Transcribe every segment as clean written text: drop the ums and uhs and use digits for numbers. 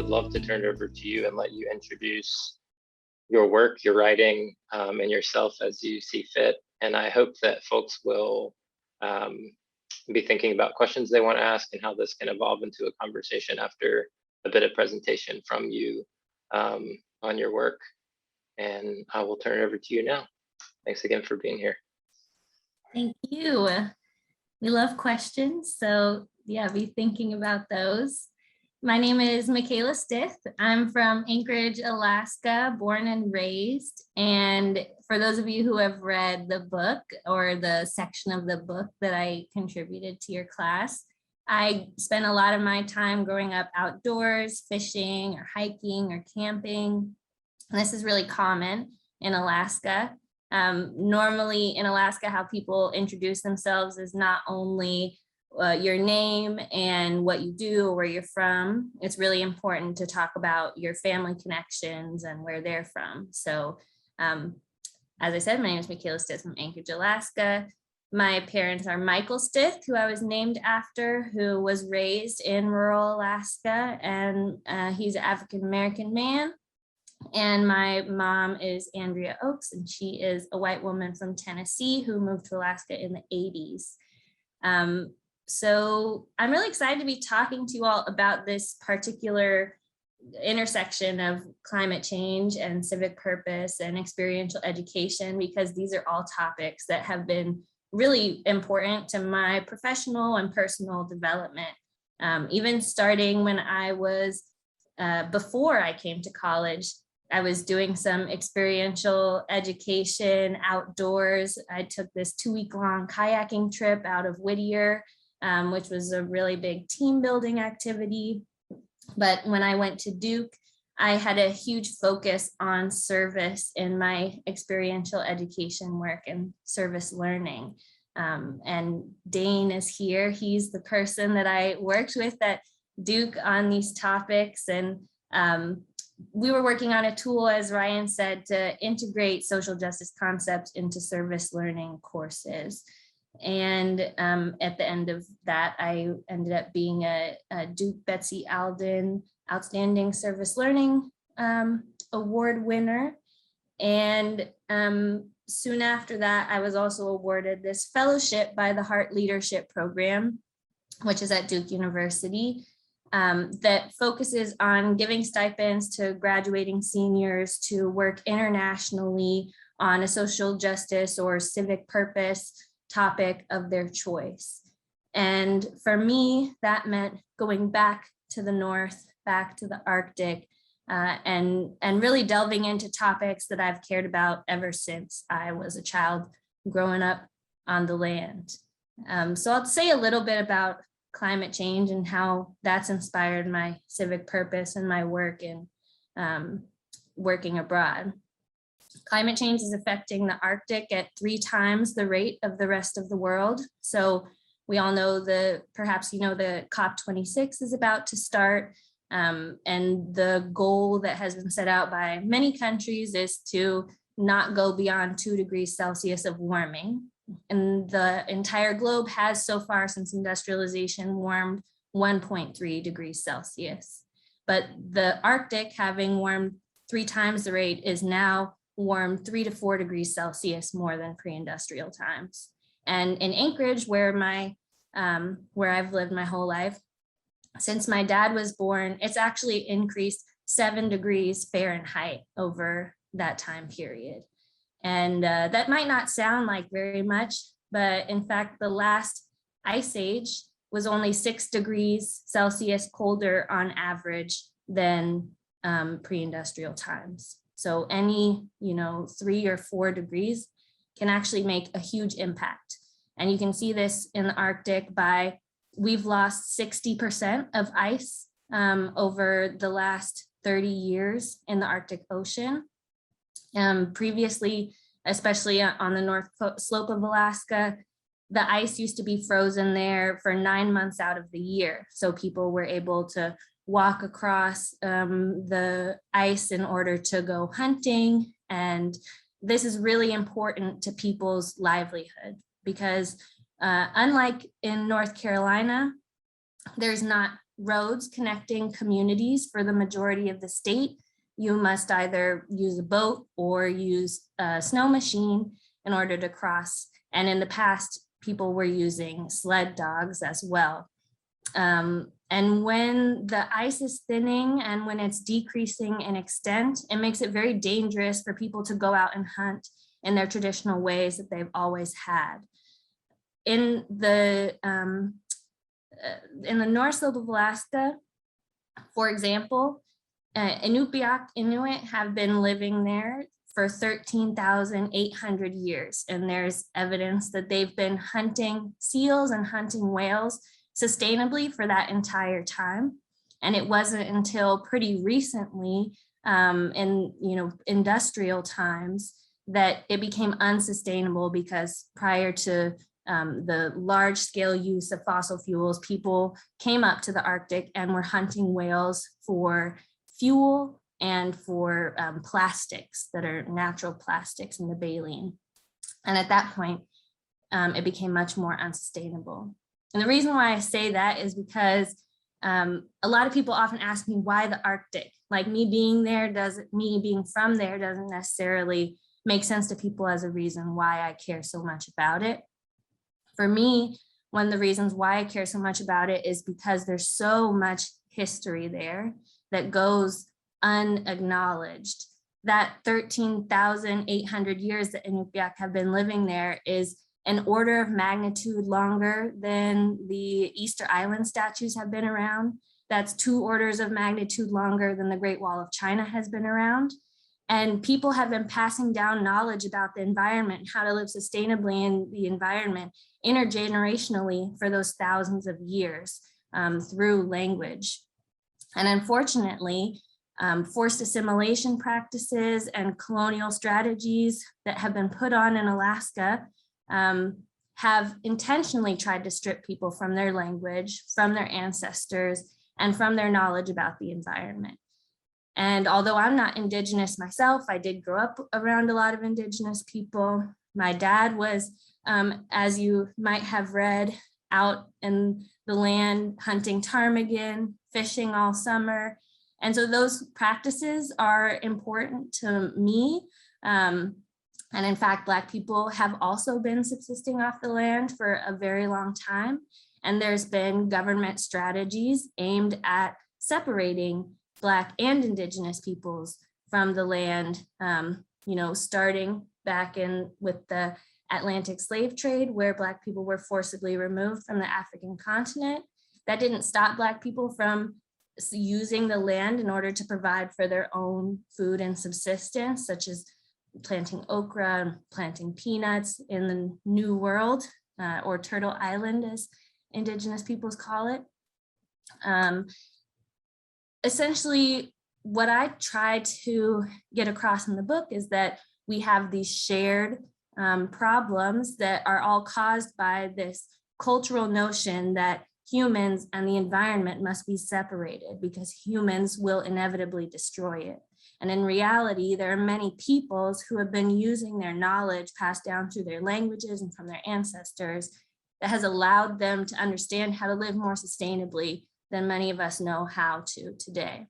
would love to turn it over to you and let you introduce your work, your writing, and yourself as you see fit. And I hope that folks will be thinking about questions they want to ask and how this can evolve into a conversation after a bit of presentation from you on your work. And I will turn it over to you now. Thanks again for being here. Thank you. We love questions, so yeah, be thinking about those. My name is Michaela Stith. I'm from Anchorage, Alaska, born and raised. And for those of you who have read the book or the section of the book that I contributed to your class, I spent a lot of my time growing up outdoors, fishing or hiking or camping. And this is really common in Alaska. Normally in Alaska, how people introduce themselves is not only your name and what you do or where you're from. It's really important to talk about your family connections and where they're from. So as I said, my name is Michaela Stith from Anchorage, Alaska. My parents are Michael Stith, who I was named after, who was raised in rural Alaska, and he's an African-American man. And my mom is Andrea Oakes, and she is a white woman from Tennessee who moved to Alaska in the 80s. So I'm really excited to be talking to you all about this particular intersection of climate change and civic purpose and experiential education, because these are all topics that have been really important to my professional and personal development. Even starting when I was, before I came to college, I was doing some experiential education outdoors. I took this 2-week-long kayaking trip out of Whittier, which was a really big team building activity. But when I went to Duke, I had a huge focus on service in my experiential education work and service learning. And Dane is here. He's the person that I worked with at Duke on these topics. And we were working on a tool, as Ryan said, to integrate social justice concepts into service learning courses. And at the end of that, I ended up being a Duke Betsy Alden Outstanding Service Learning Award winner. And soon after that, I was also awarded this fellowship by the Heart Leadership Program, which is at Duke University, that focuses on giving stipends to graduating seniors to work internationally on a social justice or civic purpose topic of their choice. And for me, that meant going back to the North, back to the Arctic, and really delving into topics that I've cared about ever since I was a child growing up on the land. So I'll say a little bit about climate change and how that's inspired my civic purpose and my work in working abroad. Climate change is affecting the Arctic at 3 times the rate of the rest of the world. So we all know perhaps you know the COP26 is about to start. And the goal that has been set out by many countries is to not go beyond 2 degrees Celsius of warming. And the entire globe has so far since industrialization warmed 1.3 degrees Celsius. But the Arctic, having warmed 3 times the rate, is now warmed 3 to 4 degrees Celsius more than pre-industrial times. And in Anchorage, where I've lived my whole life, since my dad was born, it's actually increased 7 degrees Fahrenheit over that time period. And that might not sound like very much, but in fact, the last ice age was only 6 degrees Celsius colder on average than pre-industrial times. So any, 3 or 4 degrees can actually make a huge impact. And you can see this in the Arctic we've lost 60% of ice over the last 30 years in the Arctic Ocean. Previously, especially on the north slope of Alaska, the ice used to be frozen there for 9 months out of the year. So people were able to walk across the ice in order to go hunting. And this is really important to people's livelihood because unlike in North Carolina, there's not roads connecting communities for the majority of the state, you must either use a boat or use a snow machine in order to cross. And in the past, people were using sled dogs as well. And when the ice is thinning and when it's decreasing in extent, it makes it very dangerous for people to go out and hunt in their traditional ways that they've always had. In the North Slope of Alaska, for example, Inuit have been living there for 13,800 years. And there's evidence that they've been hunting seals and hunting whales sustainably for that entire time. And it wasn't until pretty recently in industrial times that it became unsustainable, because prior to the large scale use of fossil fuels, people came up to the Arctic and were hunting whales for fuel and for plastics that are natural plastics in the baleen. And at that point, it became much more unsustainable. And the reason why I say that is because a lot of people often ask me why the Arctic. Like, me being from there doesn't necessarily make sense to people as a reason why I care so much about it. For me, one of the reasons why I care so much about it is because there's so much history there that goes unacknowledged. That 13,800 years that Inupiaq have been living there is an order of magnitude longer than the Easter Island statues have been around. That's 2 orders of magnitude longer than the Great Wall of China has been around. And people have been passing down knowledge about the environment, how to live sustainably in the environment intergenerationally for those thousands of years through language. And unfortunately, forced assimilation practices and colonial strategies that have been put on in Alaska have intentionally tried to strip people from their language, from their ancestors, and from their knowledge about the environment. And although I'm not Indigenous myself, I did grow up around a lot of Indigenous people. My dad was, as you might have read, out in the land hunting ptarmigan, fishing all summer. And so those practices are important to me. And in fact, Black people have also been subsisting off the land for a very long time. And there's been government strategies aimed at separating Black and Indigenous peoples from the land, starting back in with the Atlantic slave trade, where Black people were forcibly removed from the African continent. That didn't stop Black people from using the land in order to provide for their own food and subsistence, such as planting okra, planting peanuts in the New World, or Turtle Island, as Indigenous peoples call it. Essentially, what I try to get across in the book is that we have these shared problems that are all caused by this cultural notion that humans and the environment must be separated because humans will inevitably destroy it. And in reality, there are many peoples who have been using their knowledge passed down through their languages and from their ancestors that has allowed them to understand how to live more sustainably than many of us know how to today.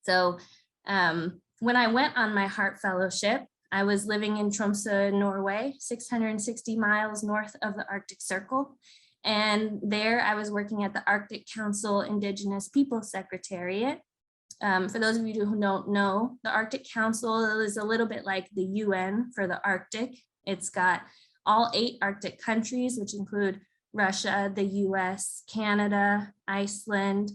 So when I went on my Heart Fellowship, I was living in Tromsø, Norway, 660 miles north of the Arctic Circle. And there I was working at the Arctic Council Indigenous Peoples Secretariat. For those of you who don't know, the Arctic Council is a little bit like the UN for the Arctic. It's got all 8 Arctic countries, which include Russia, the US, Canada, Iceland,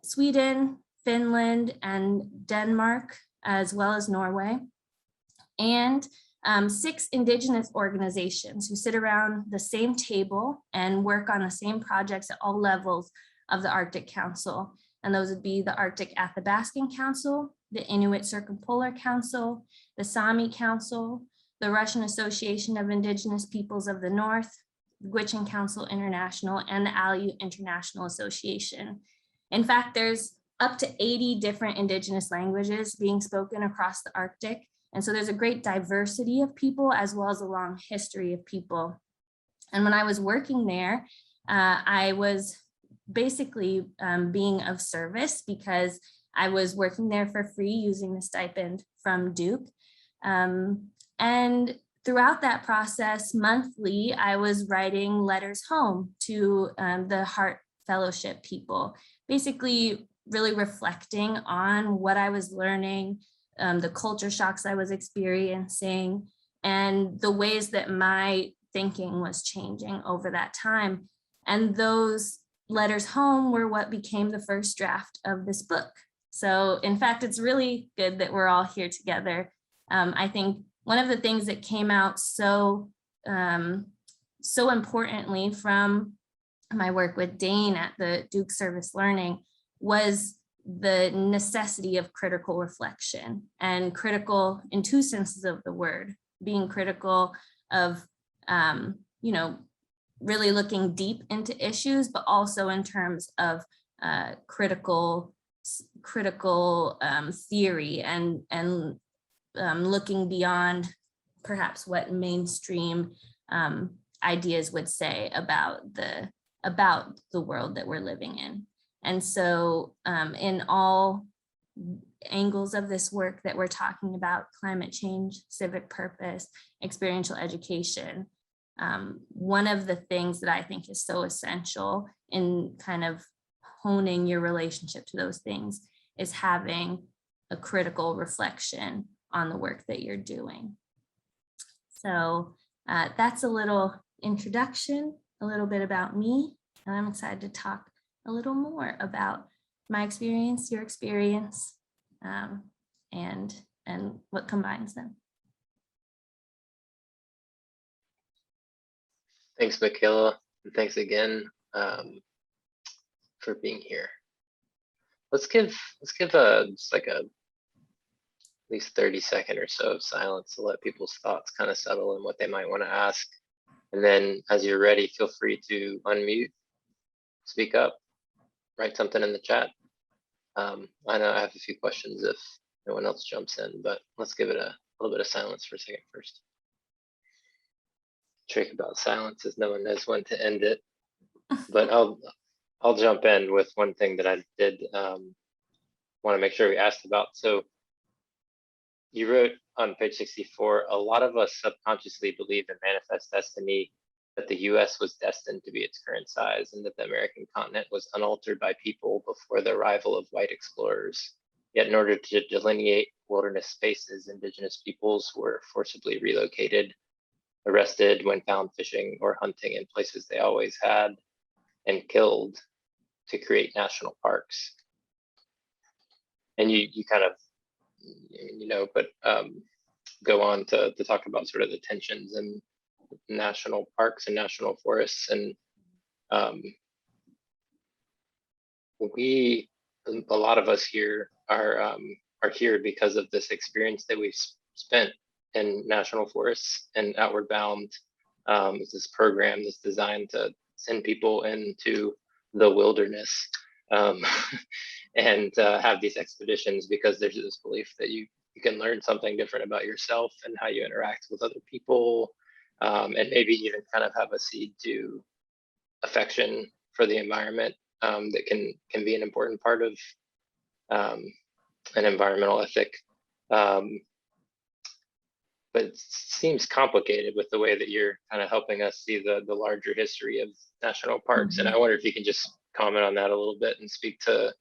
Sweden, Finland, and Denmark, as well as Norway. And 6 Indigenous organizations who sit around the same table and work on the same projects at all levels of the Arctic Council. And those would be the Arctic Athabascan Council, the Inuit Circumpolar Council, the Sami Council, the Russian Association of Indigenous Peoples of the North, the Gwich'in Council International, and the Aleut International Association. In fact, there's up to 80 different Indigenous languages being spoken across the Arctic. And so there's a great diversity of people as well as a long history of people. And when I was working there, I was basically being of service, because I was working there for free using the stipend from Duke. And throughout that process, monthly, I was writing letters home to the Heart Fellowship people, basically really reflecting on what I was learning, the culture shocks I was experiencing, and the ways that my thinking was changing over that time. And those letters home were what became the first draft of this book. So in fact, it's really good that we're all here together. I think one of the things that came out so importantly from my work with Dane at the Duke Service Learning was the necessity of critical reflection, and critical in two senses of the word, being critical of, really looking deep into issues, but also in terms of critical theory and looking beyond perhaps what mainstream ideas would say about the world that we're living in. And so in all angles of this work that we're talking about, climate change, civic purpose, experiential education, one of the things that I think is so essential in kind of honing your relationship to those things is having a critical reflection on the work that you're doing. So that's a little introduction, a little bit about me, and I'm excited to talk a little more about my experience, your experience, and what combines them. Thanks, Michaela, and thanks again for being here. Let's give just like at least 30-second or so of silence to let people's thoughts kind of settle in what they might want to ask. And then as you're ready, feel free to unmute, speak up, write something in the chat. I know I have a few questions if no one else jumps in, but let's give it a little bit of silence for a second first. Trick about silence is no one knows when to end it, but I'll jump in with one thing that I did want to make sure we asked about. So you wrote on page 64, a lot of us subconsciously believe in manifest destiny, that the US was destined to be its current size and that the American continent was unaltered by people before the arrival of white explorers. Yet in order to delineate wilderness spaces, indigenous peoples were forcibly relocated, arrested when found fishing or hunting in places they always had, and killed to create national parks. And you kind of, but go on to talk about sort of the tensions in national parks and national forests. And a lot of us here are here because of this experience that we've spent in national forests. And Outward Bound is this program that's designed to send people into the wilderness and have these expeditions, because there's this belief that you can learn something different about yourself and how you interact with other people, and maybe even kind of have a seed to affection for the environment that can be an important part of an environmental ethic. But it seems complicated with the way that you're kind of helping us see the larger history of national parks. Mm-hmm. And I wonder if you can just comment on that a little bit and speak to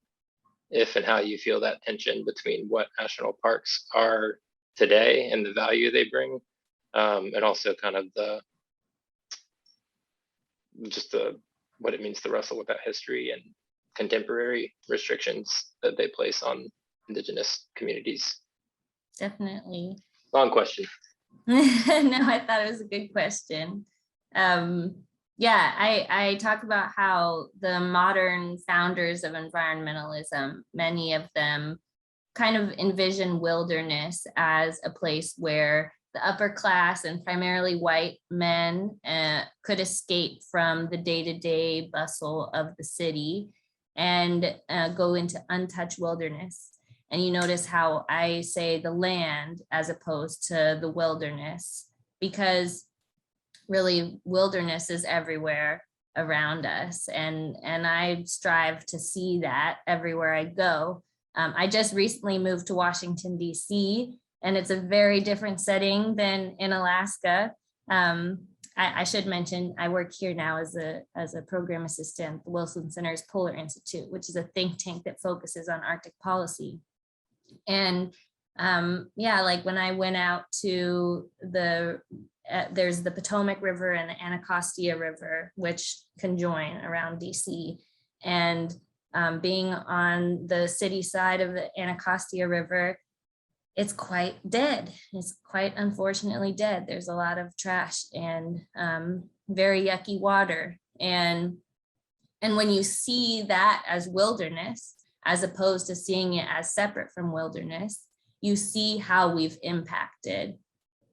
if and how you feel that tension between what national parks are today and the value they bring, and also kind of what it means to wrestle with that history and contemporary restrictions that they place on indigenous communities. Definitely. Long question. No, I thought it was a good question. Yeah, I talk about how the modern founders of environmentalism, many of them kind of envision wilderness as a place where the upper class and primarily white men could escape from the day-to-day bustle of the city and go into untouched wilderness. And you notice how I say the land as opposed to the wilderness, because really wilderness is everywhere around us. And I strive to see that everywhere I go. I just recently moved to Washington, D.C., and it's a very different setting than in Alaska. I should mention, I work here now as a program assistant at the Wilson Center's Polar Institute, which is a think tank that focuses on Arctic policy. And yeah, like when I went out to there's the Potomac River and the Anacostia River, which conjoin around DC. And being on the city side of the Anacostia River, it's quite dead. It's quite unfortunately dead. There's a lot of trash and very yucky water. And when you see that as wilderness, as opposed to seeing it as separate from wilderness, you see how we've impacted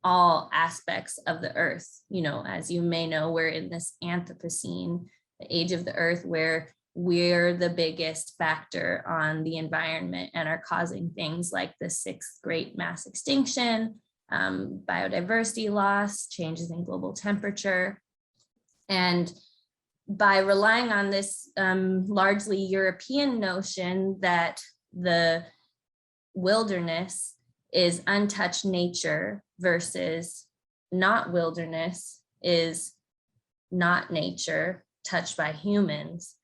all aspects of the earth. You know, as you may know, we're in this Anthropocene, the age of the earth, where we're the biggest factor on the environment and are causing things like the 6th great mass extinction, biodiversity loss, changes in global temperature. And by relying on this largely European notion that the wilderness is untouched nature versus not wilderness is not nature touched by humans,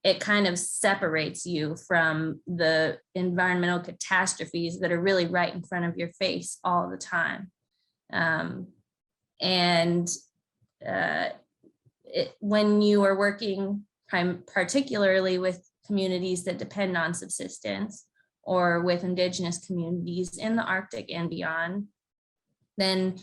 it kind of separates you from the environmental catastrophes that are really right in front of your face all the time. When you are working particularly with communities that depend on subsistence, or with Indigenous communities in the Arctic and beyond, then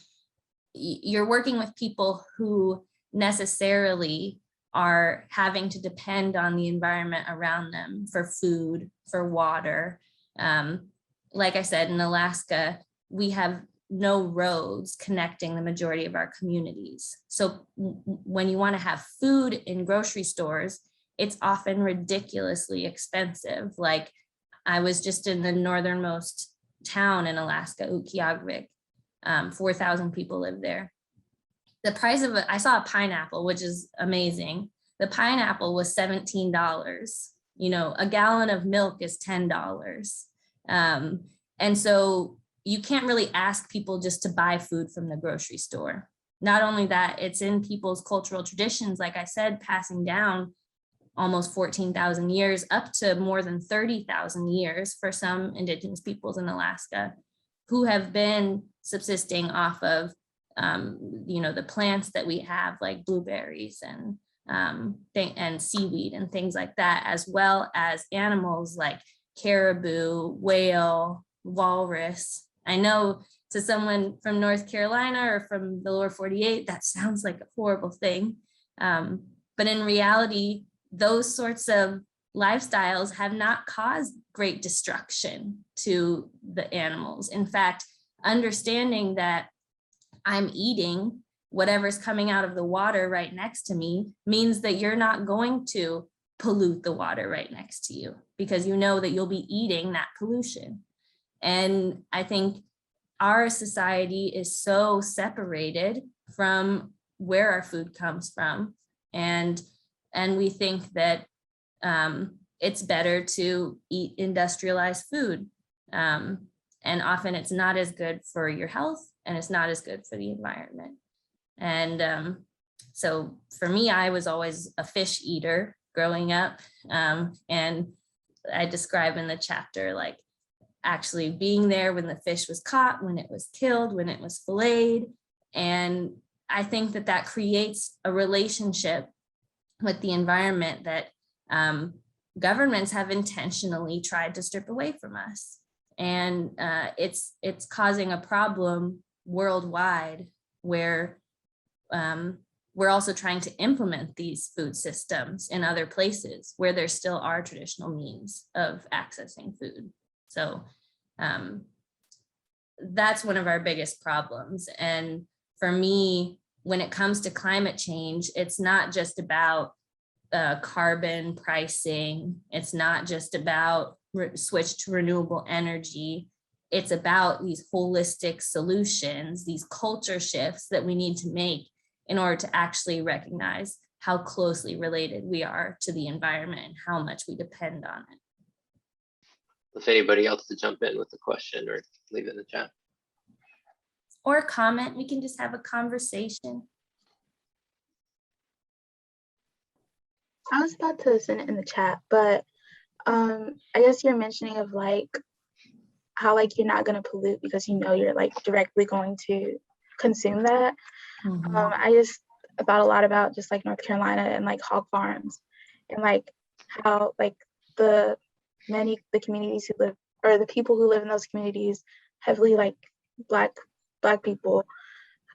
you're working with people who necessarily are having to depend on the environment around them for food, for water. Like I said, in Alaska, we have no roads connecting the majority of our communities. So when you want to have food in grocery stores, it's often ridiculously expensive. Like, I was just in the northernmost town in Alaska, Utqiagvik. 4,000 people live there. The price of I saw a pineapple, which is amazing. The pineapple was $17. You know, a gallon of milk is $10. And so you can't really ask people just to buy food from the grocery store. Not only that, it's in people's cultural traditions, like I said, passing down almost 14,000 years, up to more than 30,000 years for some Indigenous peoples in Alaska, who have been subsisting off of, you know, the plants that we have, like blueberries and seaweed and things like that, as well as animals like caribou, whale, walrus. I know to someone from North Carolina or from the lower 48, that sounds like a horrible thing. But in reality, those sorts of lifestyles have not caused great destruction to the animals. In fact, understanding that I'm eating whatever's coming out of the water right next to me means that you're not going to pollute the water right next to you, because you know that you'll be eating that pollution. And I think our society is so separated from where our food comes from. And we think that it's better to eat industrialized food. And often it's not as good for your health, and it's not as good for the environment. And so for me, I was always a fish eater growing up. And I describe in the chapter, like, actually being there when the fish was caught, when it was killed, when it was filleted. And I think that that creates a relationship with the environment that governments have intentionally tried to strip away from us. And it's causing a problem worldwide, where we're also trying to implement these food systems in other places where there still are traditional means of accessing food. So that's one of our biggest problems. And for me, when it comes to climate change, it's not just about carbon pricing. It's not just about switch to renewable energy. It's about these holistic solutions, these culture shifts that we need to make in order to actually recognize how closely related we are to the environment and how much we depend on it. If anybody else to jump in with a question or leave it in the chat. Or a comment, we can just have a conversation. I was about to send it in the chat, but I guess you're mentioning of like how like you're not going to pollute because you know you're like directly going to consume that. I just thought a lot about just like North Carolina and like hog farms and like how like the communities who live, or the people who live in those communities, heavily like black people,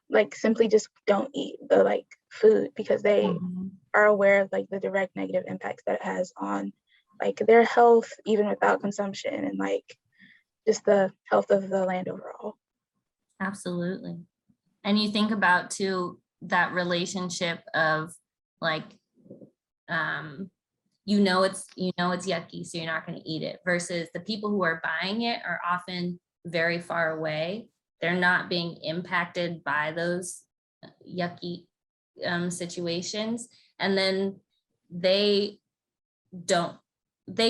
like simply just don't eat the like food because they are aware of like the direct negative impacts that it has on like their health even without consumption, and like just the health of the land overall. Absolutely. And you think about too that relationship of like you know it's yucky, so you're not going to eat it, versus the people who are buying it are often very far away. They're not being impacted by those yucky situations, and then they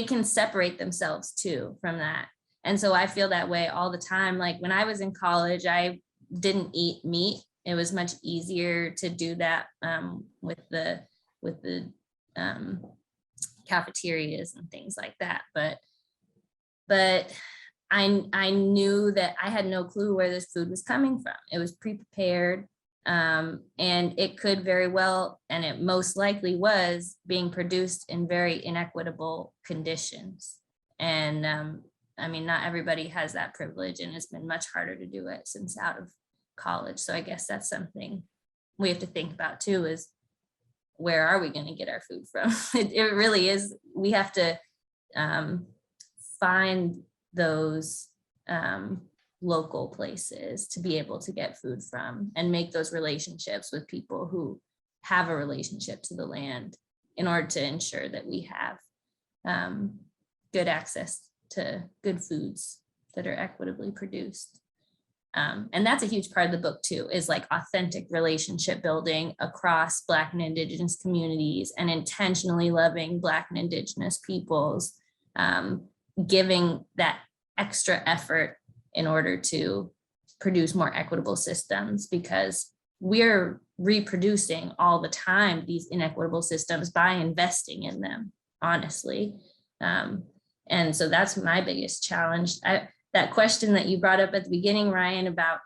can separate themselves too from that. And so I feel that way all the time. Like when I was in college, I didn't eat meat. It was much easier to do that with the cafeterias and things like that. But I knew that I had no clue where this food was coming from. It was pre-prepared, and it could very well, and it most likely was, being produced in very inequitable conditions. And I mean, not everybody has that privilege, and it's been much harder to do it since out of college. So I guess that's something we have to think about too, is where are we going to get our food from? It really is. We have to find those local places to be able to get food from, and make those relationships with people who have a relationship to the land in order to ensure that we have good access to good foods that are equitably produced. And that's a huge part of the book too, is like authentic relationship building across Black and Indigenous communities, and intentionally loving Black and Indigenous peoples, giving that extra effort in order to produce more equitable systems, because we're reproducing all the time these inequitable systems by investing in them, honestly. And so that's my biggest challenge. That question that you brought up at the beginning, Ryan, about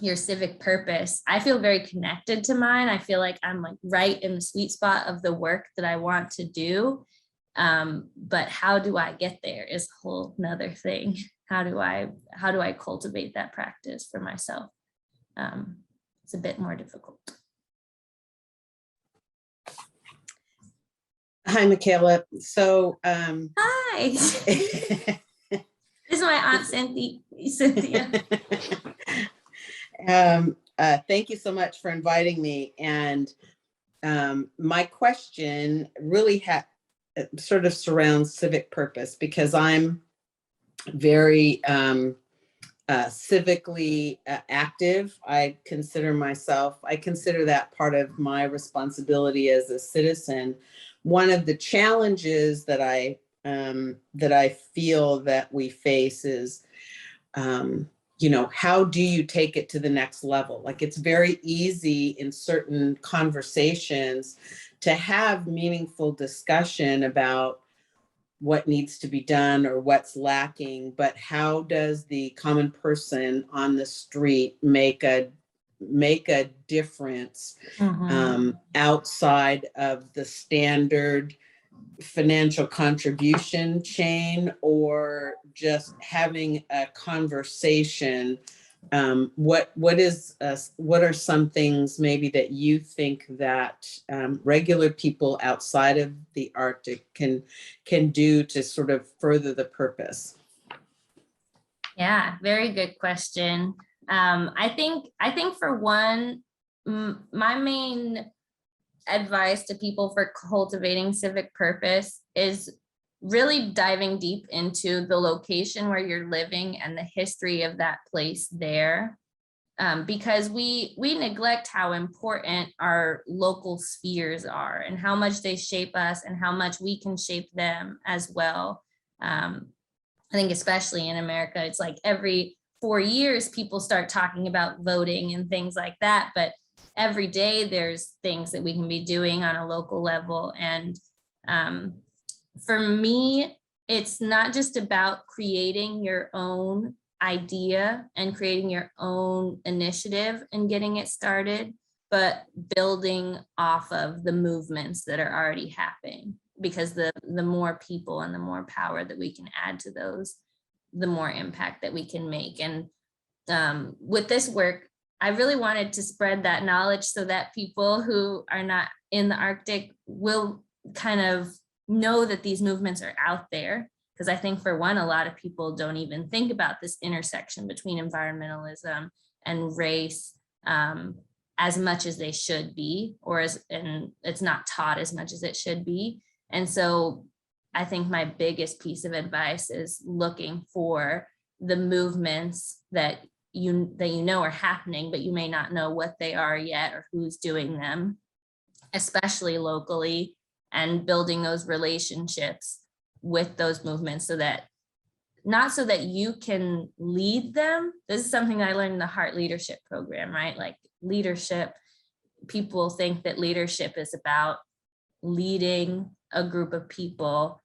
your civic purpose, I feel very connected to mine. I feel like I'm like right in the sweet spot of the work that I want to do. But how do I get there is a whole nother thing. How do I cultivate that practice for myself? It's a bit more difficult. Hi, Michaela. So hi. This is my Aunt Cynthia. Thank you so much for inviting me. And my question really sort of surrounds civic purpose, because I'm very civically active. I consider that part of my responsibility as a citizen. One of the challenges that I feel that we face is, how do you take it to the next level? Like, it's very easy in certain conversations to have meaningful discussion about what needs to be done or what's lacking, but how does the common person on the street make a difference outside of the standard financial contribution chain, or just having a conversation? What are some things maybe that you think that regular people outside of the Arctic can do to sort of further the purpose? Yeah, very good question. I think for one, my main advice to people for cultivating civic purpose is really diving deep into the location where you're living and the history of that place there. because we neglect how important our local spheres are and how much they shape us and how much we can shape them as well. I think especially in America, it's like every 4 years, people start talking about voting and things like that. But every day there's things that we can be doing on a local level. And for me, it's not just about creating your own idea and creating your own initiative and getting it started, but building off of the movements that are already happening, because the more people and the more power that we can add to those, the more impact that we can make. And with this work, I really wanted to spread that knowledge so that people who are not in the Arctic will kind of know that these movements are out there. Because I think, for one, a lot of people don't even think about this intersection between environmentalism and race as much as they should be, and it's not taught as much as it should be. And so I think my biggest piece of advice is looking for the movements that you know are happening, but you may not know what they are yet or who's doing them, especially locally, and building those relationships with those movements, so that not so that you can lead them. This is something I learned in the Heart Leadership program, right? Like leadership, people think that leadership is about leading a group of people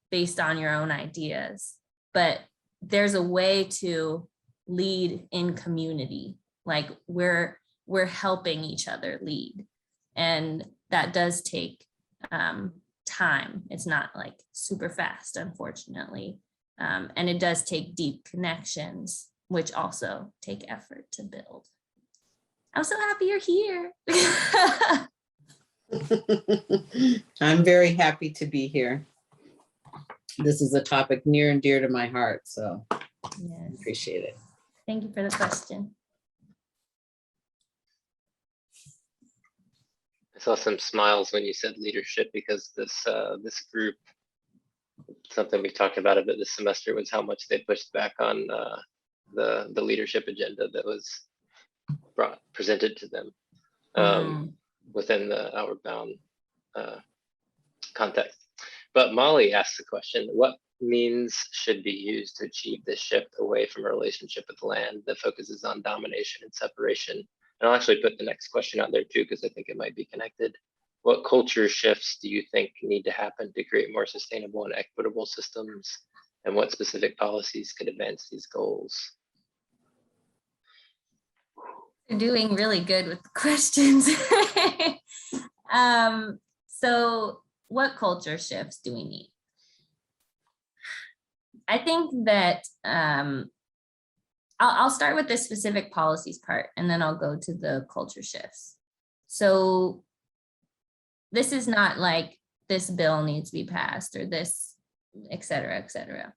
based on your own ideas, but there's a way to lead in community. Like we're helping each other lead, and that does take time. It's not like super fast, unfortunately, and it does take deep connections, which also take effort to build. I'm so happy you're here. I'm very happy to be here. This is a topic near and dear to my heart, so Yes. appreciate it. Thank you for the question. I saw some smiles when you said leadership, because this group, something we've talked about a bit this semester, was how much they pushed back on the leadership agenda that was presented to them within the Outward Bound context. But Molly asks the question: what means should be used to achieve this shift away from a relationship with land that focuses on domination and separation? And I'll actually put the next question out there too, because I think it might be connected. What culture shifts do you think need to happen to create more sustainable and equitable systems? And what specific policies could advance these goals? You're doing really good with the questions. So what culture shifts do we need? I think that I'll start with the specific policies part, and then I'll go to the culture shifts. So this is not like this bill needs to be passed or this, et cetera, et cetera.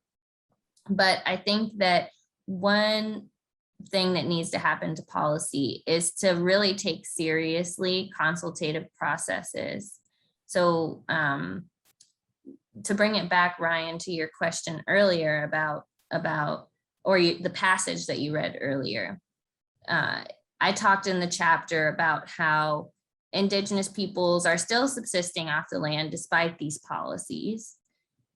But I think that one thing that needs to happen to policy is to really take seriously consultative processes. So to bring it back, Ryan, to your question earlier about the passage that you read earlier, I talked in the chapter about how Indigenous peoples are still subsisting off the land despite these policies,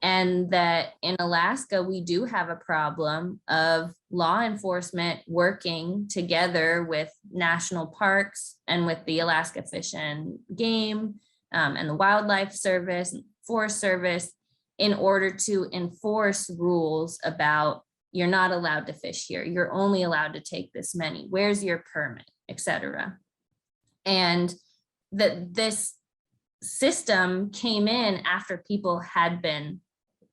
and that in Alaska, we do have a problem of law enforcement working together with national parks and with the Alaska Fish and Game and the Wildlife Service and Forest Service in order to enforce rules about you're not allowed to fish here, you're only allowed to take this many, where's your permit, etc. And that this system came in after people had been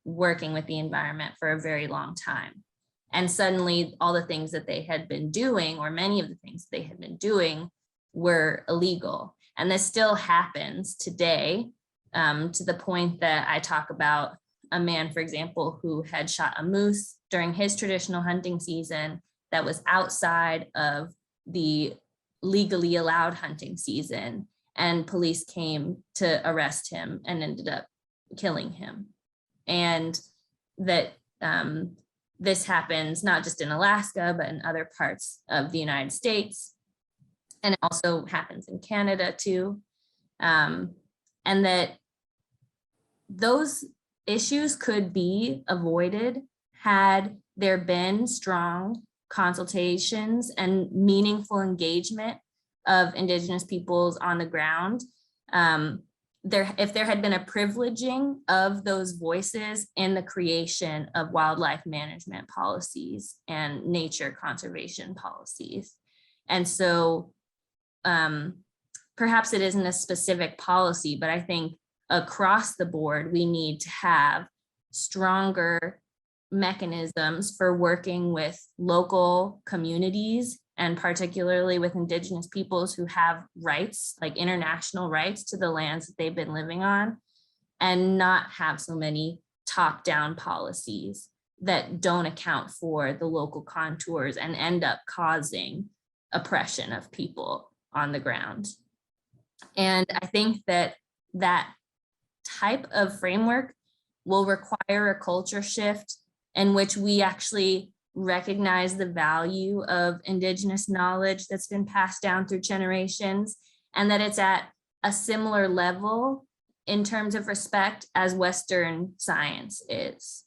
working with the environment for a very long time. And suddenly all the things that they had been doing, or many of the things they had been doing, were illegal. And this still happens today, to the point that I talk about a man, for example, who had shot a moose during his traditional hunting season that was outside of the legally allowed hunting season. And police came to arrest him and ended up killing him. And that this happens not just in Alaska, but in other parts of the United States. And it also happens in Canada too. And that those issues could be avoided had there been strong consultations and meaningful engagement of Indigenous peoples on the ground. If there had been a privileging of those voices in the creation of wildlife management policies and nature conservation policies. And so perhaps it isn't a specific policy, but I think across the board, we need to have stronger mechanisms for working with local communities, and particularly with Indigenous peoples who have rights, like international rights to the lands that they've been living on, and not have so many top-down policies that don't account for the local contours and end up causing oppression of people on the ground. And I think that that type of framework will require a culture shift in which we actually recognize the value of Indigenous knowledge that's been passed down through generations, and that it's at a similar level in terms of respect as Western science is.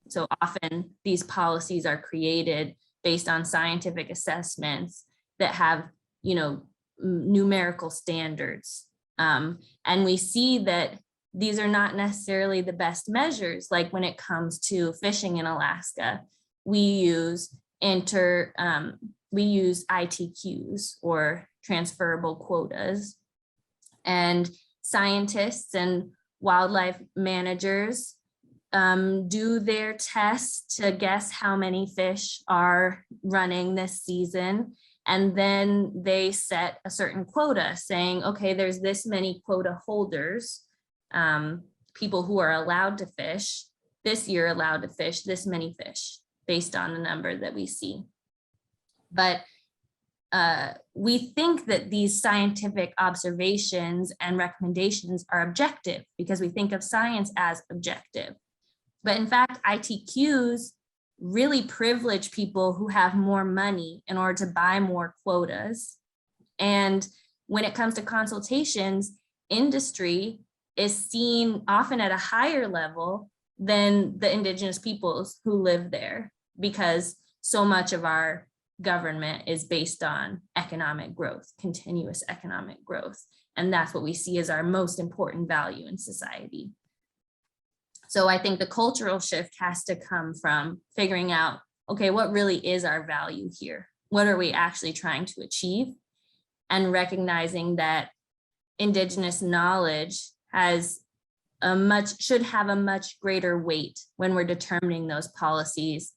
So often these policies are created based on scientific assessments that have, you know, numerical standards. And we see that these are not necessarily the best measures. Like when it comes to fishing in Alaska, we use ITQs, or transferable quotas, and scientists and wildlife managers do their tests to guess how many fish are running this season. And then they set a certain quota saying, okay, there's this many quota holders, people who are allowed to fish this year, allowed to fish this many fish based on the number that we see. But we think that these scientific observations and recommendations are objective because we think of science as objective. But in fact, ITQs really privilege people who have more money in order to buy more quotas. And when it comes to consultations, industry is seen often at a higher level than the Indigenous peoples who live there, because so much of our government is based on economic growth, continuous economic growth. And that's what we see as our most important value in society. So I think the cultural shift has to come from figuring out, okay, what really is our value here? What are we actually trying to achieve? And recognizing that Indigenous knowledge should have a much greater weight when we're determining those policies,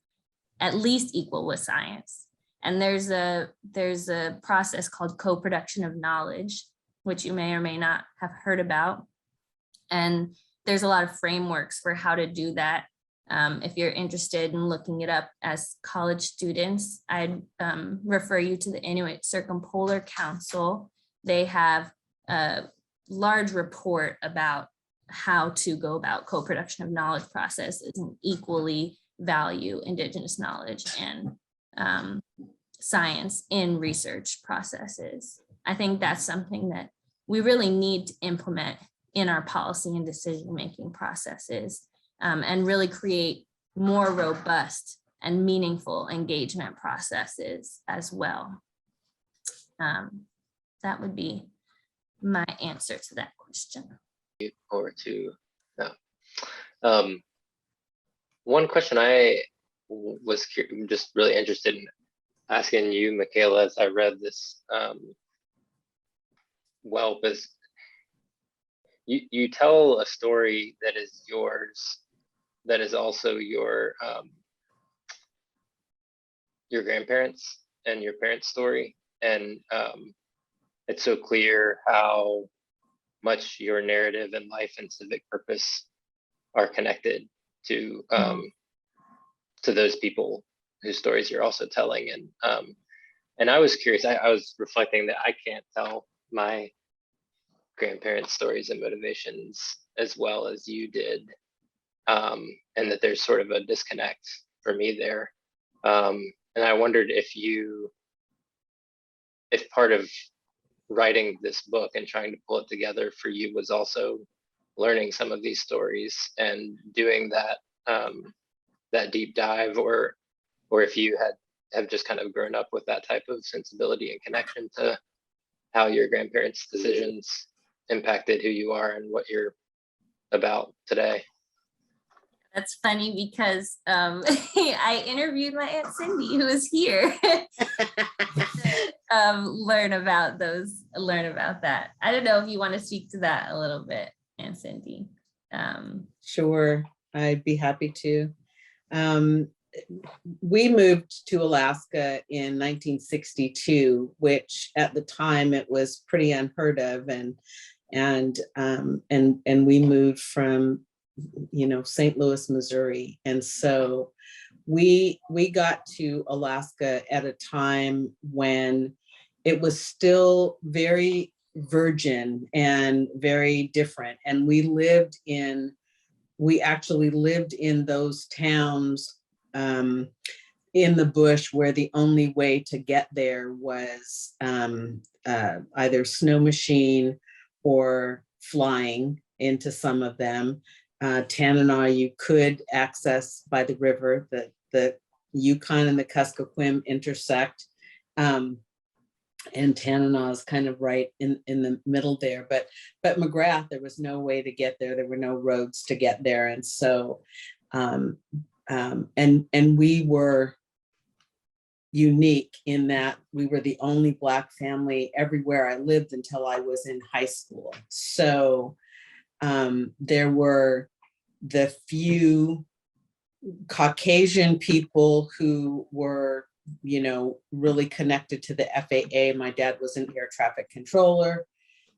at least equal with science. And there's a process called co-production of knowledge, which you may or may not have heard about. And there's a lot of frameworks for how to do that. If you're interested in looking it up as college students, I'd refer you to the Inuit Circumpolar Council. They have a large report about how to go about co-production of knowledge processes and equally value Indigenous knowledge and science in research processes. I think that's something that we really need to implement in our policy and decision-making processes, and really create more robust and meaningful engagement processes as well. That would be my answer to that question. Or to no. One question I was just really interested in asking you, Michaela, as I read this Welp, is you tell a story that is yours, that is also your grandparents and your parents' story, and it's so clear how much your narrative and life and civic purpose are connected to those people whose stories you're also telling. And I was curious, I was reflecting that I can't tell my grandparents' stories and motivations as well as you did, and that there's sort of a disconnect for me there. And I wondered if part of writing this book and trying to pull it together for you was also learning some of these stories and doing that that deep dive, or if you have just kind of grown up with that type of sensibility and connection to how your grandparents' decisions impacted who you are and what you're about today. That's funny because I interviewed my Aunt Cindy, who is here, learn about that. I don't know if you want to speak to that a little bit, Aunt Cindy. Sure, I'd be happy to. We moved to Alaska in 1962, which at the time it was pretty unheard of, and we moved from, St. Louis, Missouri, and so we got to Alaska at a time when it was still very virgin and very different, and we actually lived in those towns in the bush, where the only way to get there was either snow machine or flying into some of them. Tanana you could access by the river. The Yukon and the Kuskokwim intersect, and Tanana is kind of right in the middle there. But McGrath, there was no way to get there. There were no roads to get there, and so and we were unique in that we were the only Black family everywhere I lived until I was in high school. So there were the few Caucasian people who were, really connected to the FAA. My dad was an air traffic controller.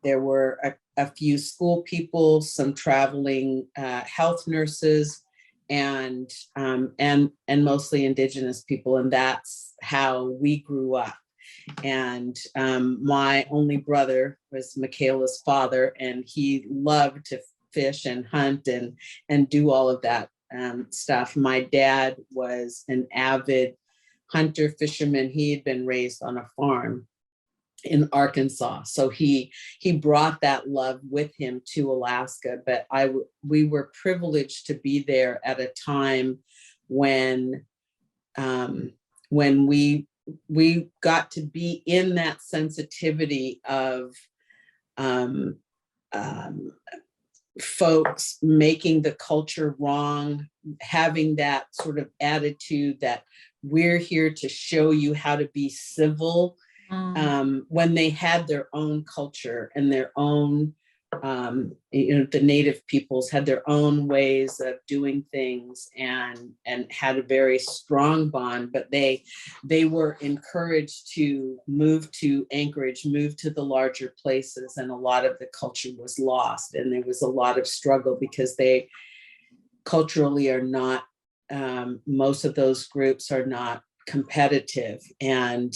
There were a few school people, some traveling health nurses, and mostly Indigenous people, and that's how we grew up. And my only brother was Michaela's father, and he loved to fish and hunt and do all of that stuff. My dad was an avid hunter fisherman. He had been raised on a farm in Arkansas, so he brought that love with him to Alaska. But we were privileged to be there at a time when we got to be in that sensitivity of folks making the culture wrong, having that sort of attitude that we're here to show you how to be civil, when they had their own culture and their own, the Native peoples had their own ways of doing things and had a very strong bond, but they were encouraged to move to Anchorage, move to the larger places, and a lot of the culture was lost, and there was a lot of struggle because they culturally are not, most of those groups are not competitive, and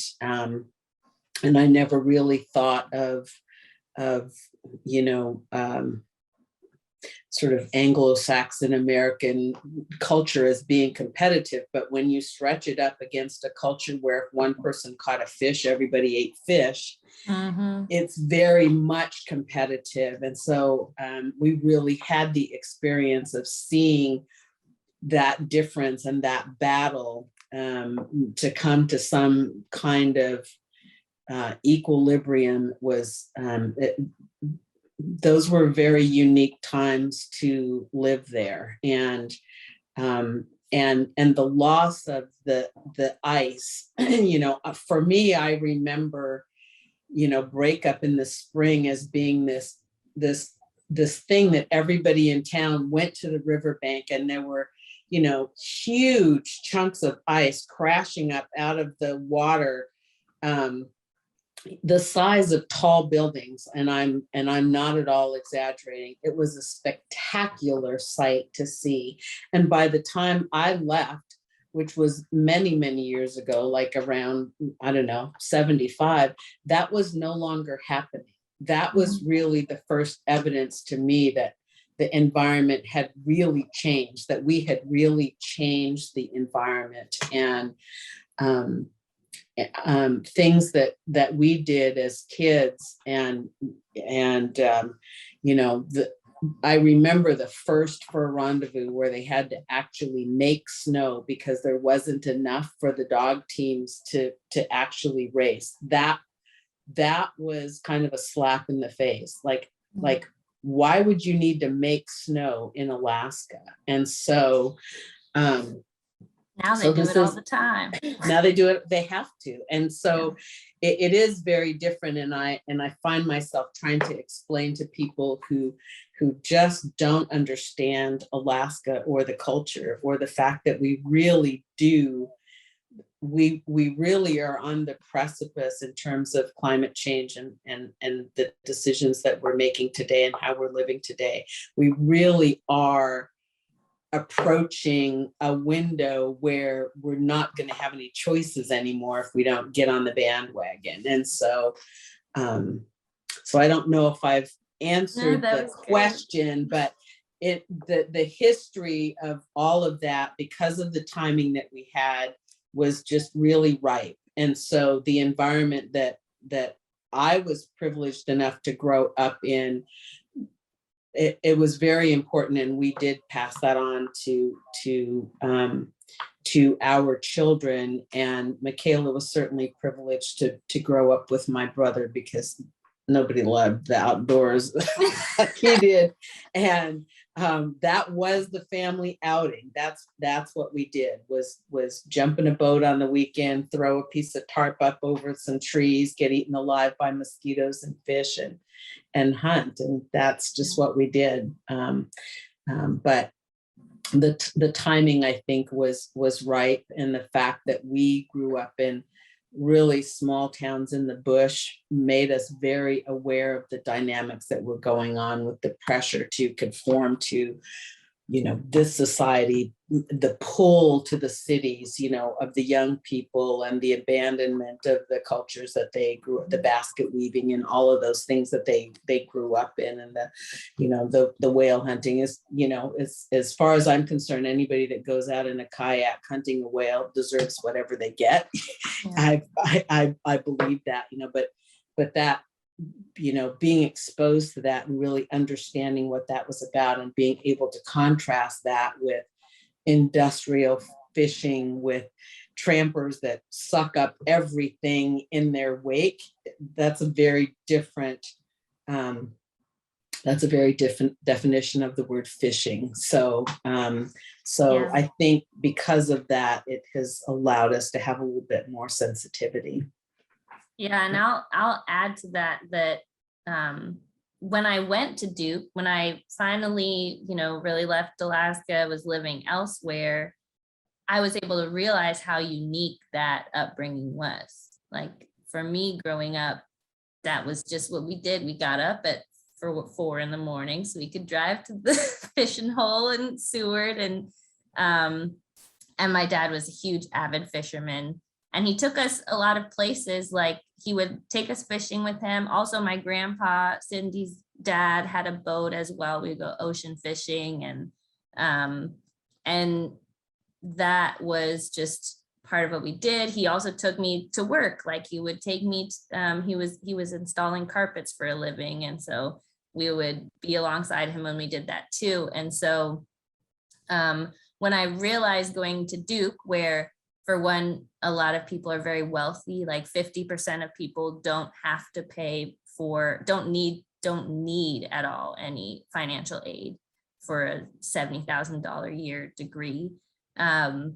I never really thought of sort of Anglo-Saxon American culture as being competitive. But when you stretch it up against a culture where if one person caught a fish, everybody ate fish, it's very much competitive. And so we really had the experience of seeing that difference and that battle to come to some kind of equilibrium. Was those were very unique times to live there, and the loss of the ice. For me, I remember breakup in the spring as being this thing that everybody in town went to the riverbank, and there were huge chunks of ice crashing up out of the water, the size of tall buildings, and I'm not at all exaggerating. It was a spectacular sight to see. And by the time I left, which was many, many years ago, like around, 75, that was no longer happening. That was really the first evidence to me that the environment had really changed, that we had really changed the environment, and things that we did as kids, and you know, I remember the first for a rendezvous where they had to actually make snow because there wasn't enough for the dog teams to actually race. That was kind of a slap in the face. Like, why would you need to make snow in Alaska? And so, now they do it all the time. Now they do it, they have to. And so it is very different. And I find myself trying to explain to people who just don't understand Alaska or the culture, or the fact that we really do, we really are on the precipice in terms of climate change and the decisions that we're making today and how we're living today. We really are approaching a window where we're not going to have any choices anymore if we don't get on the bandwagon. And so so I don't know if I've answered the question, but the history of all of that, because of the timing that we had, was just really ripe. And so the environment that I was privileged enough to grow up in, it was very important, and we did pass that on to our children. And Michaela was certainly privileged to grow up with my brother, because nobody loved the outdoors like he did. And that was the family outing. That's what we did, was jump in a boat on the weekend, throw a piece of tarp up over some trees, get eaten alive by mosquitoes and fish, and hunt. And that's just what we did. But the timing, I think, was ripe, and the fact that we grew up in really small towns in the bush made us very aware of the dynamics that were going on with the pressure to conform to, you know, this society, the pull to the cities, you know, of the young people, and the abandonment of the cultures that they grew up, the basket weaving and all of those things that they grew up in. And the, you know, the whale hunting is, you know, as far as I'm concerned, anybody that goes out in a kayak hunting a whale deserves whatever they get. Yeah. I believe that, you know, but that, you know, being exposed to that and really understanding what that was about, and being able to contrast that with industrial fishing, with trampers that suck up everything in their wake, that's a very different definition of the word fishing. So yeah. I think because of that, it has allowed us to have a little bit more sensitivity. Yeah, and I'll add to that when I went to Duke, when I finally, you know, really left Alaska, was living elsewhere, I was able to realize how unique that upbringing was. Like, for me growing up, that was just what we did. We got up at 4 in the morning so we could drive to the fishing hole in Seward, and my dad was a huge avid fisherman. And he took us a lot of places. Like, he would take us fishing with him. Also, my grandpa, Cindy's dad, had a boat as well. We'd go ocean fishing, and that was just part of what we did. He also took me to work. Like, he would take me, he was installing carpets for a living. And so we would be alongside him when we did that too. And so when I realized going to Duke, where, for one, a lot of people are very wealthy, like 50% of people don't have to pay for, don't need at all any financial aid for a $70,000 a year degree. And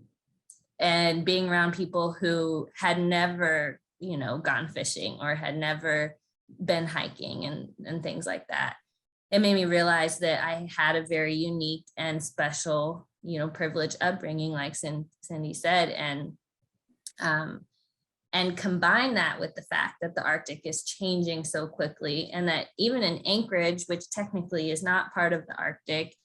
being around people who had never, you know, gone fishing or had never been hiking and things like that, it made me realize that I had a very unique and special, you know, privileged upbringing, like Cindy said, and combine that with the fact that the Arctic is changing so quickly, and that even in Anchorage, which technically is not part of the Arctic,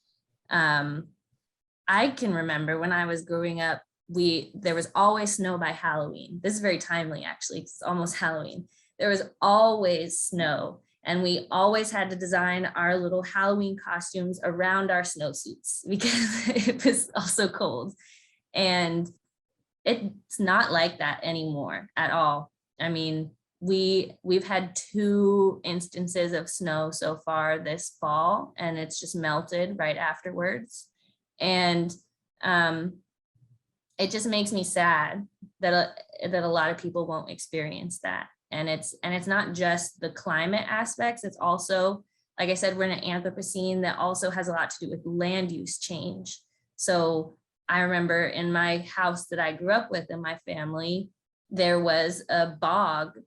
I can remember when I was growing up, there was always snow by Halloween. This is very timely, actually. It's almost Halloween. There was always snow. And we always had to design our little Halloween costumes around our snowsuits because it was also cold. And it's not like that anymore at all. I mean, we've had 2 instances of snow so far this fall, and it's just melted right afterwards. And it just makes me sad that a lot of people won't experience that. And it's not just the climate aspects. It's also, like I said, we're in an Anthropocene that also has a lot to do with land use change. So I remember in my house that I grew up with in my family, there was a bog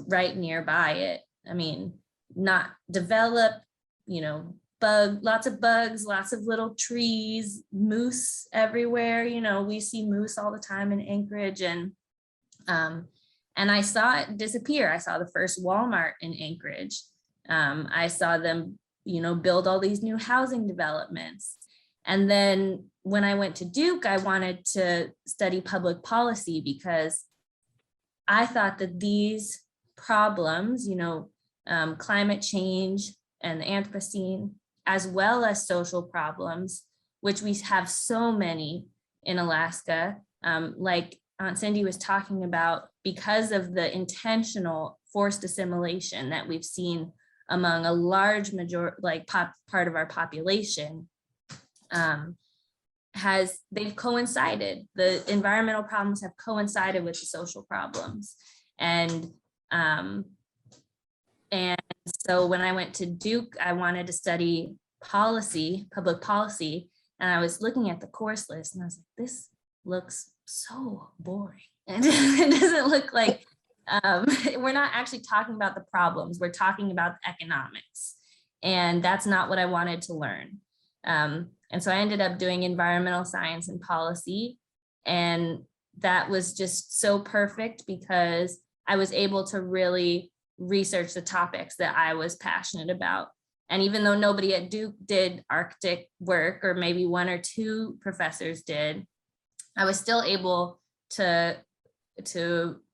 right nearby it. I mean, not developed, you know, lots of bugs, lots of little trees, moose everywhere. You know, we see moose all the time in Anchorage, and I saw it disappear. I saw the first Walmart in Anchorage. I saw them, you know, build all these new housing developments. And then when I went to Duke, I wanted to study public policy because I thought that these problems, you know, climate change and the Anthropocene, as well as social problems, which we have so many in Alaska, like Aunt Cindy was talking about, because of the intentional forced assimilation that we've seen among a large majority, like part of our population, they've coincided. The environmental problems have coincided with the social problems. And so when I went to Duke, I wanted to study policy, public policy, and I was looking at the course list and I was like, this looks so boring. And it doesn't look like, we're not actually talking about the problems, we're talking about economics. And that's not what I wanted to learn. And so I ended up doing environmental science and policy. And that was just so perfect because I was able to really research the topics that I was passionate about. And even though nobody at Duke did Arctic work, or maybe 1 or 2 professors did, I was still able to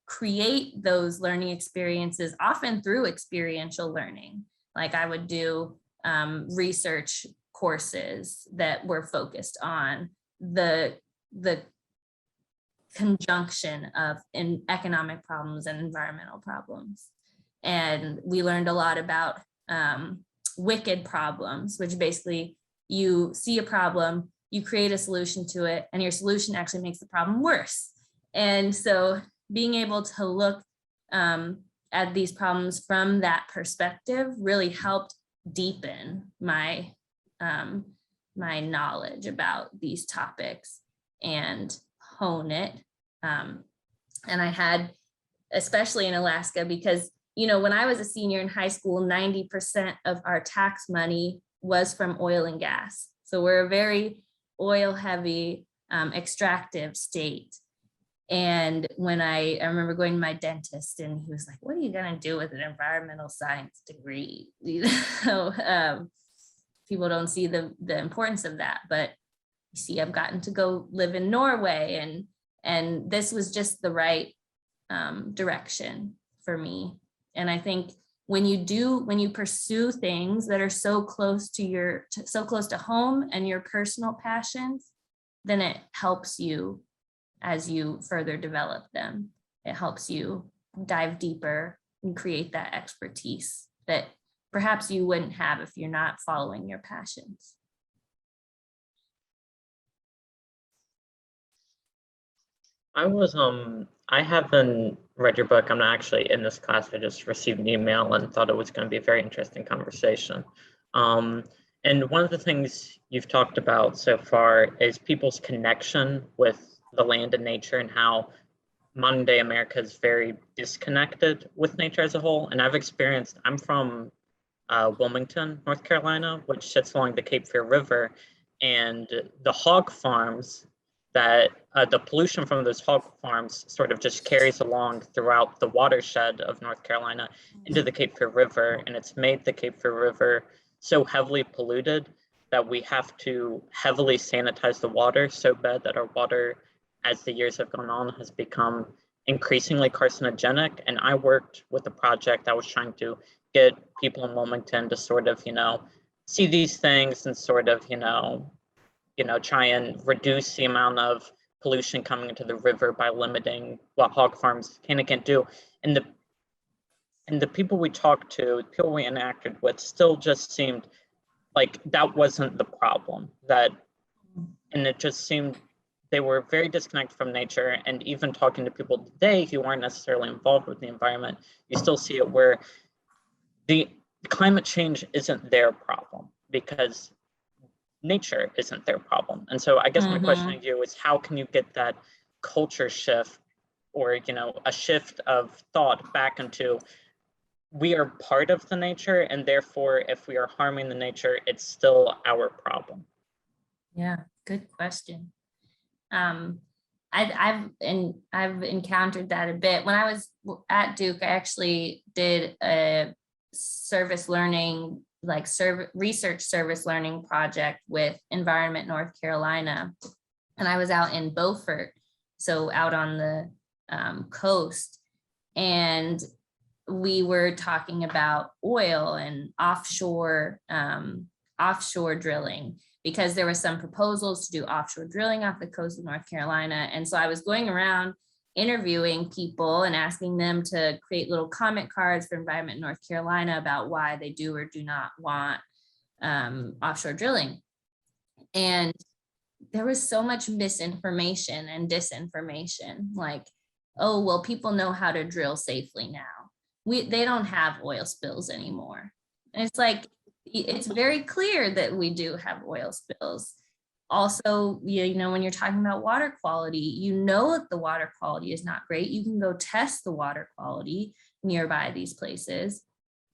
create those learning experiences, often through experiential learning. Like I would do research courses that were focused on the conjunction of economic problems and environmental problems. And we learned a lot about wicked problems, which basically you see a problem, you create a solution to it, and your solution actually makes the problem worse. And so being able to look at these problems from that perspective really helped deepen my my knowledge about these topics and hone it. And I had, especially in Alaska, because, you know, when I was a senior in high school, 90% of our tax money was from oil and gas. So we're a very oil heavy, extractive state. And when I remember going to my dentist and he was like, what are you going to do with an environmental science degree? You know, people don't see the importance of that, but you see, I've gotten to go live in Norway, and this was just the right direction for me. And I think when you pursue things that are so close to home and your personal passions, then it helps you as you further develop them. It helps you dive deeper and create that expertise that perhaps you wouldn't have if you're not following your passions. I haven't read your book. I'm not actually in this class. I just received an email and thought it was going to be a very interesting conversation. And one of the things you've talked about so far is people's connection with the land and nature, and how modern day America is very disconnected with nature as a whole. And I'm from Wilmington, North Carolina, which sits along the Cape Fear River, and the hog farms that the pollution from those hog farms sort of just carries along throughout the watershed of North Carolina into the Cape Fear River. And it's made the Cape Fear River so heavily polluted that we have to heavily sanitize the water so bad that our water, as the years have gone on, has become increasingly carcinogenic. And I worked with a project that was trying to get people in Wilmington to sort of, see these things and sort of, try and reduce the amount of pollution coming into the river by limiting what hog farms can and can't do. And the people we talked to, people we interacted with, still just seemed like that wasn't the problem. And it just seemed they were very disconnected from nature. And even talking to people today who weren't necessarily involved with the environment, you still see it where the climate change isn't their problem because nature isn't their problem. And so I guess my question to you is, how can you get that culture shift or, a shift of thought back into, we are part of the nature, and therefore if we are harming the nature, it's still our problem? Yeah, good question. I've encountered that a bit. When I was at Duke, I actually did a research service learning project with Environment North Carolina. And I was out in Beaufort, so out on the coast. And we were talking about oil and offshore drilling, because there were some proposals to do offshore drilling off the coast of North Carolina. And so I was going around interviewing people and asking them to create little comment cards for Environment North Carolina about why they do or do not want offshore drilling. And there was so much misinformation and disinformation, like, oh, well, people know how to drill safely now. They don't have oil spills anymore. And it's like, it's very clear that we do have oil spills. Also, when you're talking about water quality, that the water quality is not great. You can go test the water quality nearby these places,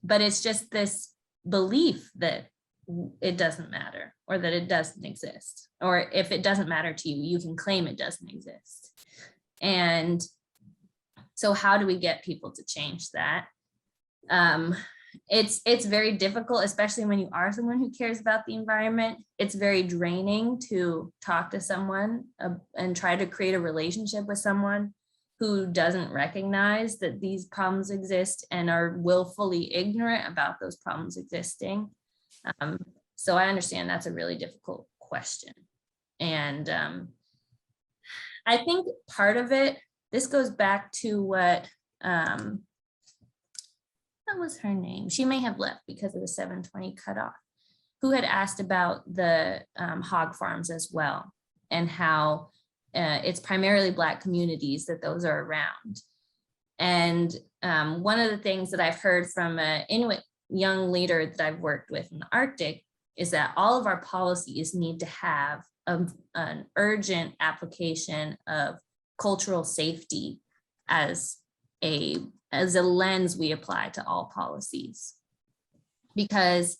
but it's just this belief that it doesn't matter, or that it doesn't exist. Or if it doesn't matter to you, you can claim it doesn't exist. And so how do we get people to change that? It's very difficult, especially when you are someone who cares about the environment. It's very draining to talk to someone and try to create a relationship with someone who doesn't recognize that these problems exist and are willfully ignorant about those problems existing. So I understand that's a really difficult question. And I think part of it, this goes back to what, what was her name? She may have left because of the 720 cutoff, who had asked about the hog farms as well, and how it's primarily Black communities that those are around. And one of the things that I've heard from an Inuit young leader that I've worked with in the Arctic is that all of our policies need to have an urgent application of cultural safety as a lens we apply to all policies. Because,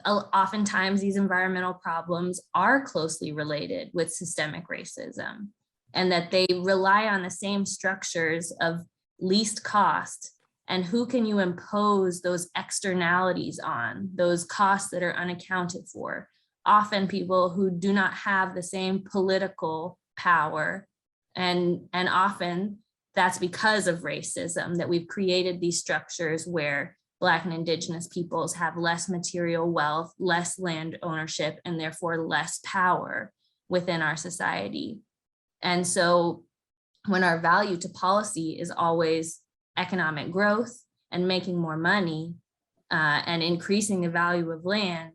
oftentimes these environmental problems are closely related with systemic racism, and that they rely on the same structures of least cost. And who can you impose those externalities on, those costs that are unaccounted for? Often people who do not have the same political power. And often that's because of racism, that we've created these structures where Black and Indigenous peoples have less material wealth, less land ownership, and therefore less power within our society. And so when our value to policy is always economic growth and making more money and increasing the value of land,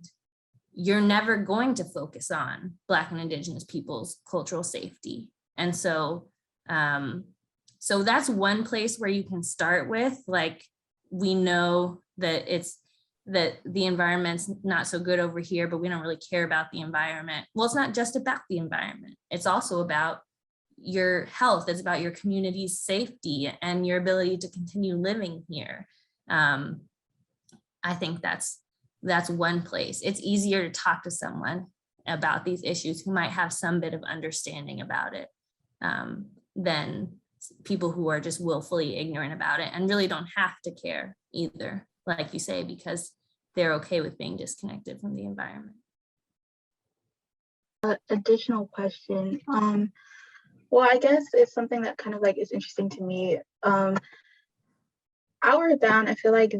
you're never going to focus on Black and Indigenous people's cultural safety. And so, so that's one place where you can start with, like, we know that the environment's not so good over here, but we don't really care about the environment. Well, it's not just about the environment. It's also about your health. It's about your community's safety and your ability to continue living here. I think that's one place. It's easier to talk to someone about these issues who might have some bit of understanding about it than people who are just willfully ignorant about it and really don't have to care either, like you say, because they're okay with being disconnected from the environment. Additional question. Well, I guess it's something that kind of like is interesting to me. Outward Bound, I feel like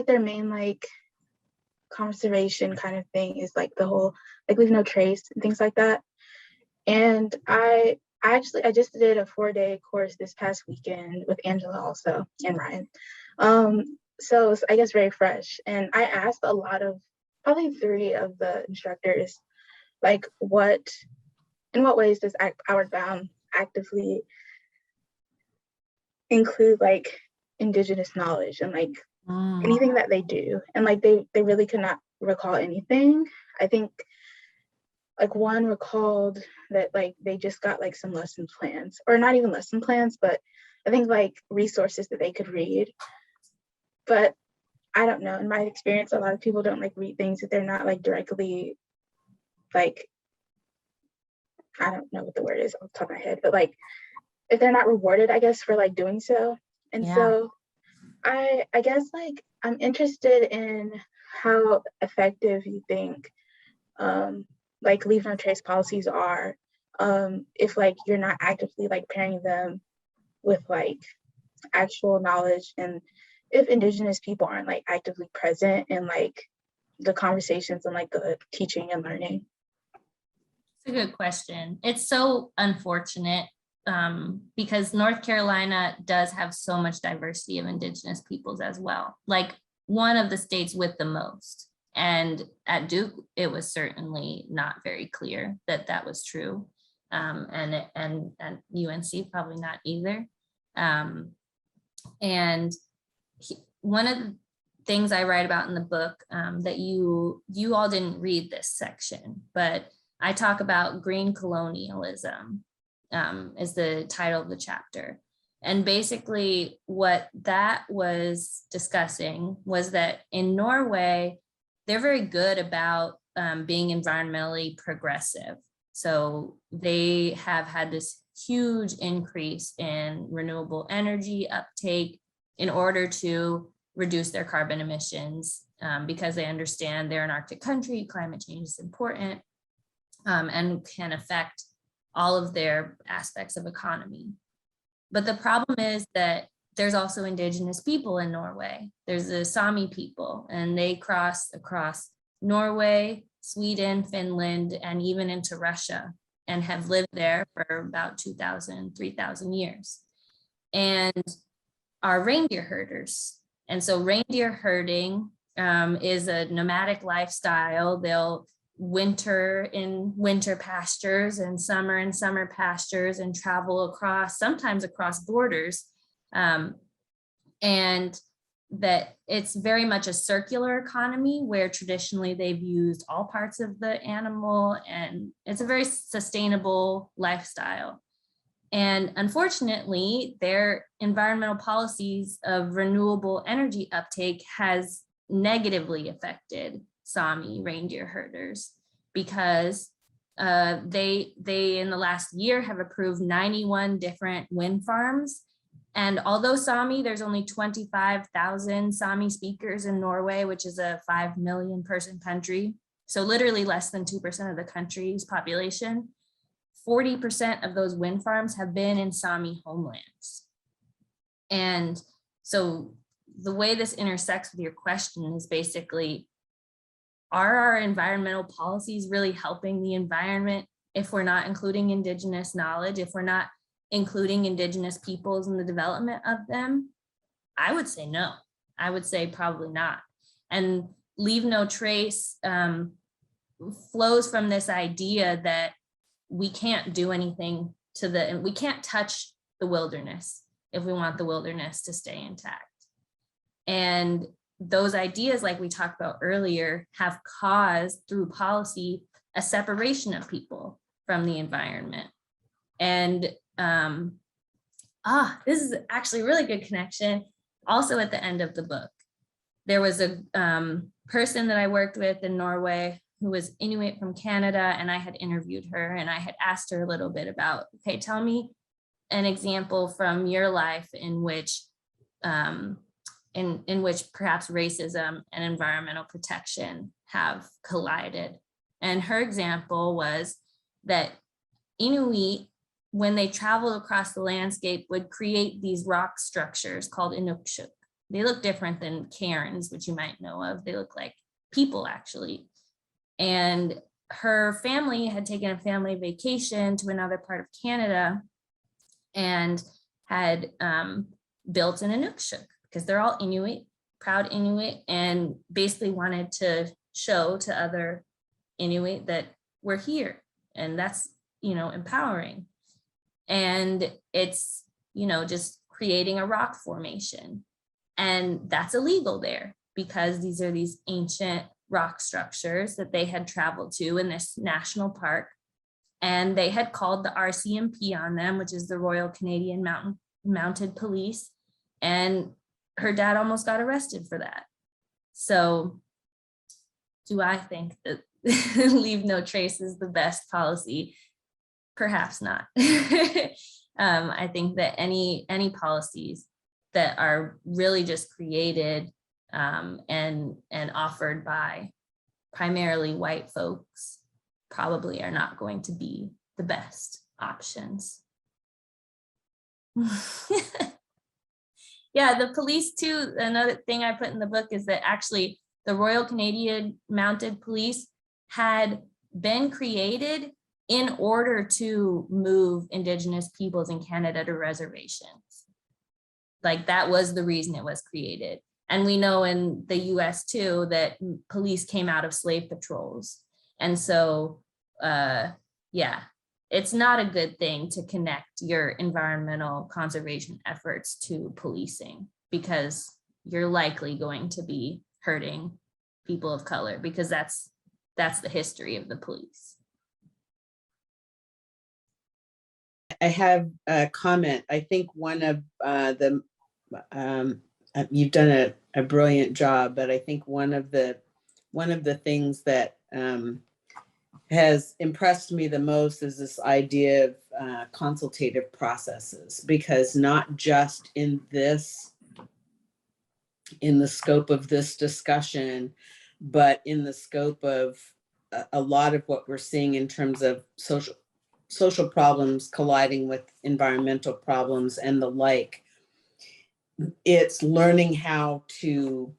their main like conservation kind of thing is like the whole like leave no trace and things like that. And I just did a 4-day course this past weekend with Angela also and Ryan. So it's, I guess, very fresh. And I asked a lot of, probably 3 of the instructors, like in what ways does Outward Bound actively include like Indigenous knowledge and like anything that they do. And like they really could not recall anything. I think like one recalled that like they just got like some lesson plans, or not even lesson plans, but I think like resources that they could read. But I don't know, in my experience, a lot of people don't like read things that they're not like directly like, I don't know what the word is off the top of my head, but like if they're not rewarded, I guess, for like doing so. And so I guess like I'm interested in how effective you think like leave no trace policies are, if like you're not actively like pairing them with like actual knowledge, and if Indigenous people aren't like actively present in like the conversations and like the teaching and learning. It's a good question. It's so unfortunate because North Carolina does have so much diversity of Indigenous peoples as well. Like one of the states with the most. And at Duke, it was certainly not very clear that that was true. And at UNC, probably not either. And one of the things I write about in the book that you all didn't read this section, but I talk about green colonialism is the title of the chapter. And basically what that was discussing was that in Norway, they're very good about being environmentally progressive. So they have had this huge increase in renewable energy uptake in order to reduce their carbon emissions because they understand they're an Arctic country, climate change is important and can affect all of their aspects of economy. But the problem is that there's also Indigenous people in Norway. There's the Sami people, and they cross across Norway, Sweden, Finland, and even into Russia, and have lived there for about 2,000, 3,000 years, and are reindeer herders. And so reindeer herding is a nomadic lifestyle. They'll winter in winter pastures and summer in summer pastures and travel across, sometimes across borders. And that it's very much a circular economy where traditionally they've used all parts of the animal, and it's a very sustainable lifestyle. And unfortunately, their environmental policies of renewable energy uptake has negatively affected Sami reindeer herders because they in the last year have approved 91 different wind farms. And although Sami, there's only 25,000 Sami speakers in Norway, which is a 5 million person country, so literally less than 2% of the country's population, 40% of those wind farms have been in Sami homelands. And so the way this intersects with your question is basically, are our environmental policies really helping the environment if we're not including Indigenous knowledge, if we're not including Indigenous peoples in the development of them? I would say no. I would say probably not. And leave no trace flows from this idea that we can't do anything we can't touch the wilderness if we want the wilderness to stay intact. And those ideas, like we talked about earlier, have caused through policy a separation of people from the environment. And this is actually a really good connection. Also at the end of the book, there was a person that I worked with in Norway who was Inuit from Canada, and I had interviewed her and I had asked her a little bit about, okay, tell me an example from your life in which in which perhaps racism and environmental protection have collided. And her example was that Inuit when they traveled across the landscape, would create these rock structures called inukshuk. They look different than cairns, which you might know of. They look like people, actually. And her family had taken a family vacation to another part of Canada and had built an inukshuk, because they're all Inuit, proud Inuit, and basically wanted to show to other Inuit that we're here. And that's, empowering. And it's, just creating a rock formation. And that's illegal there, because these are these ancient rock structures that they had traveled to in this national park. And they had called the RCMP on them, which is the Royal Canadian Mounted Police. And her dad almost got arrested for that. So do I think that leave no trace is the best policy? Perhaps not. I think that any policies that are really just created and offered by primarily white folks probably are not going to be the best options. Yeah, the police too, another thing I put in the book is that actually the Royal Canadian Mounted Police had been created in order to move Indigenous peoples in Canada to reservations. Like, that was the reason it was created. And we know in the US too, that police came out of slave patrols. And so, yeah, it's not a good thing to connect your environmental conservation efforts to policing, because you're likely going to be hurting people of color, because that's the history of the police. I have a comment. I think one of you've done a brilliant job, but I think one of the things that has impressed me the most is this idea of consultative processes, because not just in the scope of this discussion, but in the scope of a lot of what we're seeing in terms of social problems colliding with environmental problems and the like. It's learning how to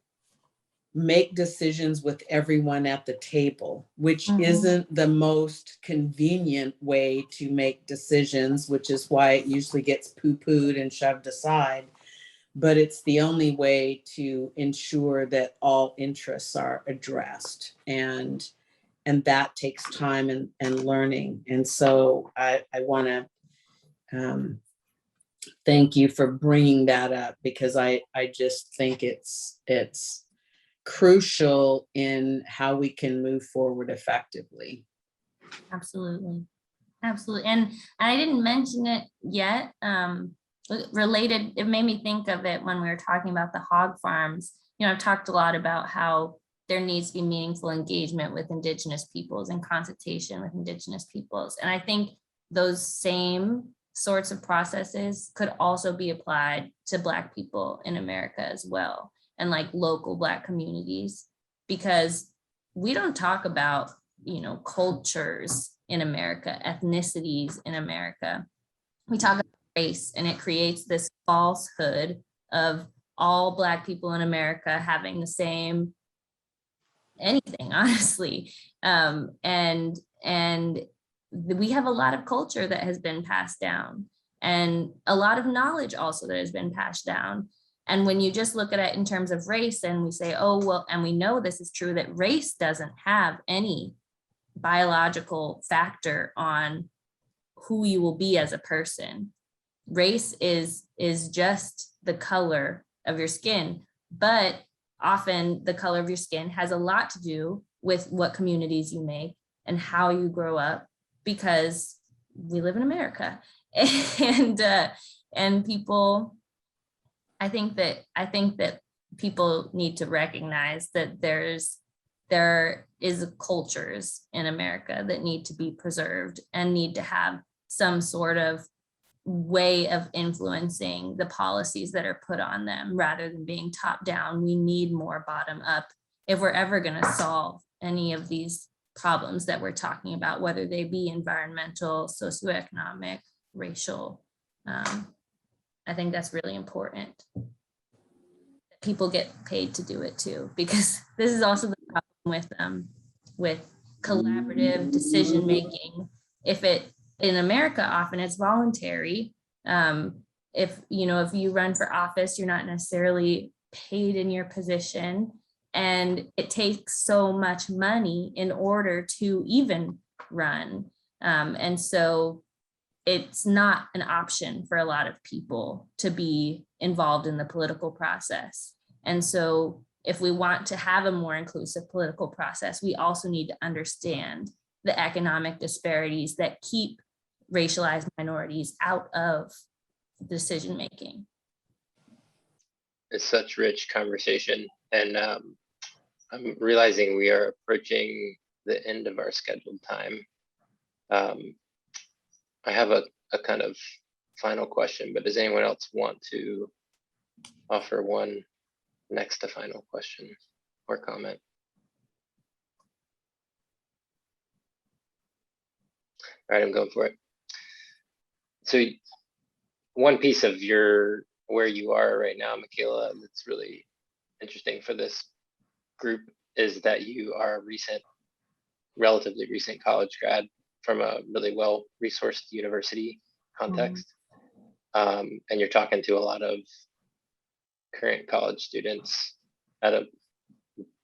make decisions with everyone at the table, which isn't the most convenient way to make decisions, which is why it usually gets poo-pooed and shoved aside. But it's the only way to ensure that all interests are addressed. And that takes time and learning. And so I want to thank you for bringing that up, because I just think it's crucial in how we can move forward effectively. Absolutely. Absolutely. And I didn't mention it yet. Related, it made me think of it when we were talking about the hog farms. I've talked a lot about how there needs to be meaningful engagement with Indigenous peoples and consultation with Indigenous peoples. And I think those same sorts of processes could also be applied to Black people in America as well, and like local Black communities, because we don't talk about, cultures in America, ethnicities in America. We talk about race, and it creates this falsehood of all Black people in America having the same anything, honestly. And we have a lot of culture that has been passed down, and a lot of knowledge also that has been passed down. And when you just look at it in terms of race, and we say, oh, well, and we know this is true, that race doesn't have any biological factor on who you will be as a person. Race is just the color of your skin, but often the color of your skin has a lot to do with what communities you make and how you grow up, because we live in America. And people, I think that people need to recognize that there is cultures in America that need to be preserved and need to have some sort of way of influencing the policies that are put on them, rather than being top down. We need more bottom up if we're ever going to solve any of these problems that we're talking about, whether they be environmental, socioeconomic, racial. I think that's really important. People get paid to do it too, because this is also the problem with collaborative decision making. If it, in America, often it's voluntary. If you run for office, you're not necessarily paid in your position, and it takes so much money in order to even run. And so it's not an option for a lot of people to be involved in the political process. And so if we want to have a more inclusive political process, we also need to understand the economic disparities that keep racialized minorities out of decision making. It's such rich conversation, and I'm realizing we are approaching the end of our scheduled time. I have a kind of final question, but does anyone else want to offer one next to final question or comment? All right, I'm going for it. So one piece of where you are right now, Michaela, that's really interesting for this group is that you are a relatively recent college grad from a really well-resourced university context. And you're talking to a lot of current college students at a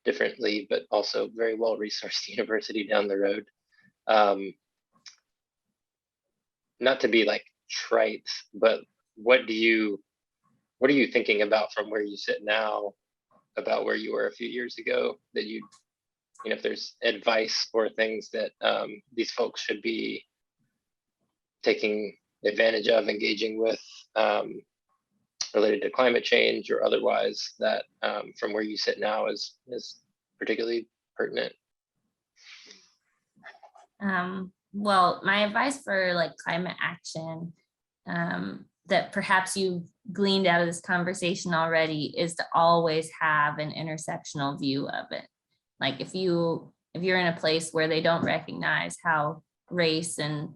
differently, but also very well-resourced university down the road. Not to be like trite, but what are you thinking about from where you sit now about where you were a few years ago, that if there's advice or things that these folks should be taking advantage of, engaging with, related to climate change or otherwise, that from where you sit now is particularly pertinent? Well, my advice for like climate action that perhaps you've gleaned out of this conversation already is to always have an intersectional view of it. Like if you're in a place where they don't recognize how race and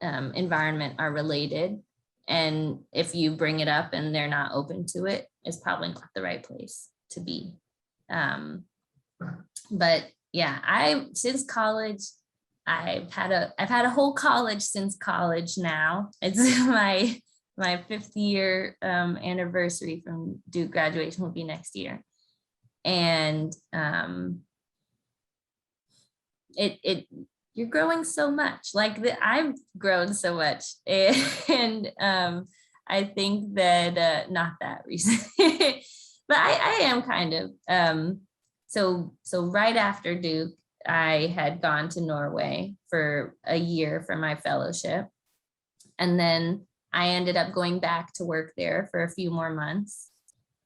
environment are related, and if you bring it up and they're not open to it, it's probably not the right place to be. But yeah, since college, I've had a whole college since college now. It's my 5th year anniversary from Duke graduation will be next year. And you're growing so much, I've grown so much, and I think that not that recent, but I am kind of. So right after Duke, I had gone to Norway for a year for my fellowship, and then I ended up going back to work there for a few more months.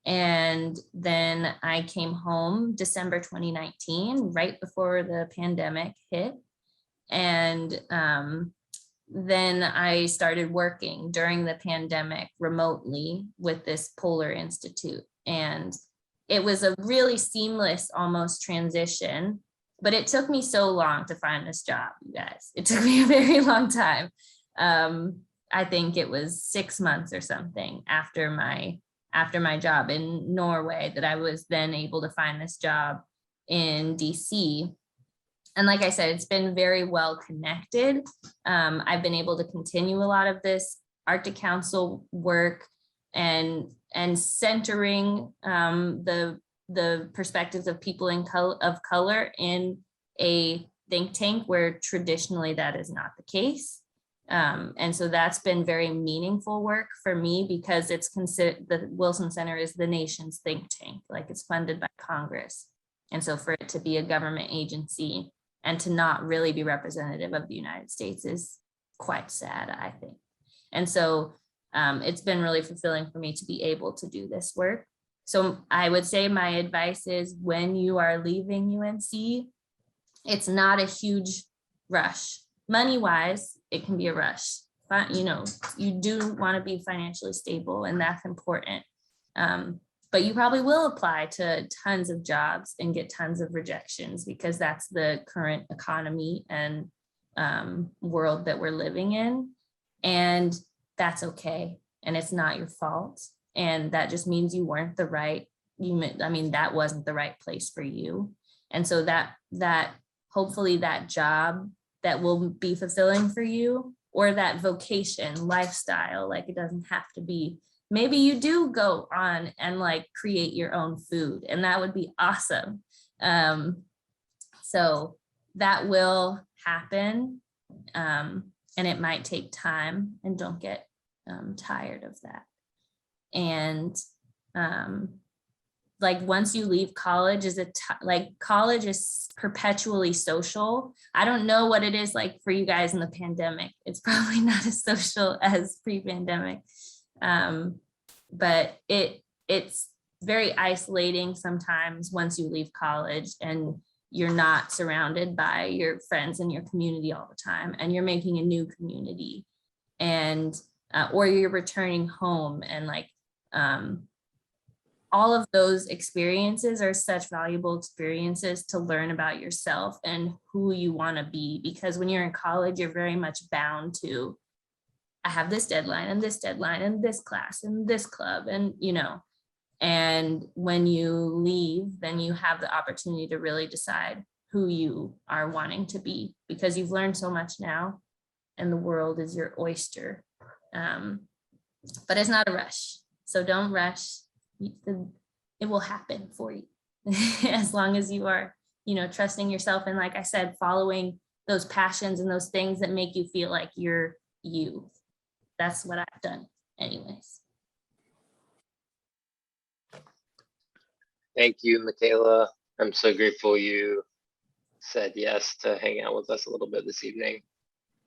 And then I came home December 2019, right before the pandemic hit. And then I started working during the pandemic remotely with this Polar Institute. And it was a really seamless almost transition, but it took me so long to find this job, you guys. It took me a very long time. I think it was 6 months or something after my job in Norway that I was then able to find this job in DC. And like I said, it's been very well connected. I've been able to continue a lot of this Arctic Council work and centering the perspectives of people of color in a think tank where traditionally that is not the case. And so that's been very meaningful work for me, because it's considered, the Wilson Center is the nation's think tank, like it's funded by Congress. And so for it to be a government agency and to not really be representative of the United States is quite sad, I think. And so it's been really fulfilling for me to be able to do this work. So I would say my advice is, when you are leaving UNC, it's not a huge rush. Money-wise, it can be a rush. But you do want to be financially stable, and that's important. But you probably will apply to tons of jobs and get tons of rejections, because that's the current economy and world that we're living in. And that's okay. And it's not your fault. And that just means you weren't the right, that wasn't the right place for you. And so that hopefully that job that will be fulfilling for you, or that vocation, lifestyle, like it doesn't have to be, maybe you do go on and like create your own food, and that would be awesome. So that will happen. And it might take time, and don't get tired of that. And like once you leave college, college is perpetually social. I don't know what it is like for you guys in the pandemic. It's probably not as social as pre-pandemic, but it's very isolating sometimes once you leave college and you're not surrounded by your friends and your community all the time, and you're making a new community, and or you're returning home, and like all of those experiences are such valuable experiences to learn about yourself and who you want to be. Because when you're in college, you're very much bound to, I have this deadline and this deadline and this class and this club, and and when you leave, then you have the opportunity to really decide who you are wanting to be, because you've learned so much now and the world is your oyster. But it's not a rush. So don't rush. It will happen for you as long as you are, trusting yourself. And like I said, following those passions and those things that make you feel like you're you. That's what I've done anyways. Thank you, Michaela. I'm so grateful you said yes to hang out with us a little bit this evening.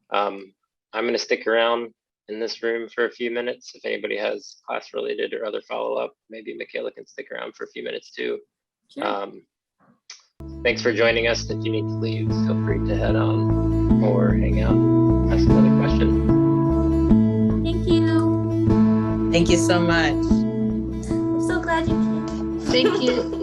I'm going to stick around in this room for a few minutes. If anybody has class related or other follow-up, maybe Michaela can stick around for a few minutes too. Sure. Thanks for joining us. If you need to leave, feel free to head on or hang out, ask another question. Thank you. Thank you so much. I'm so glad you came. Thank you.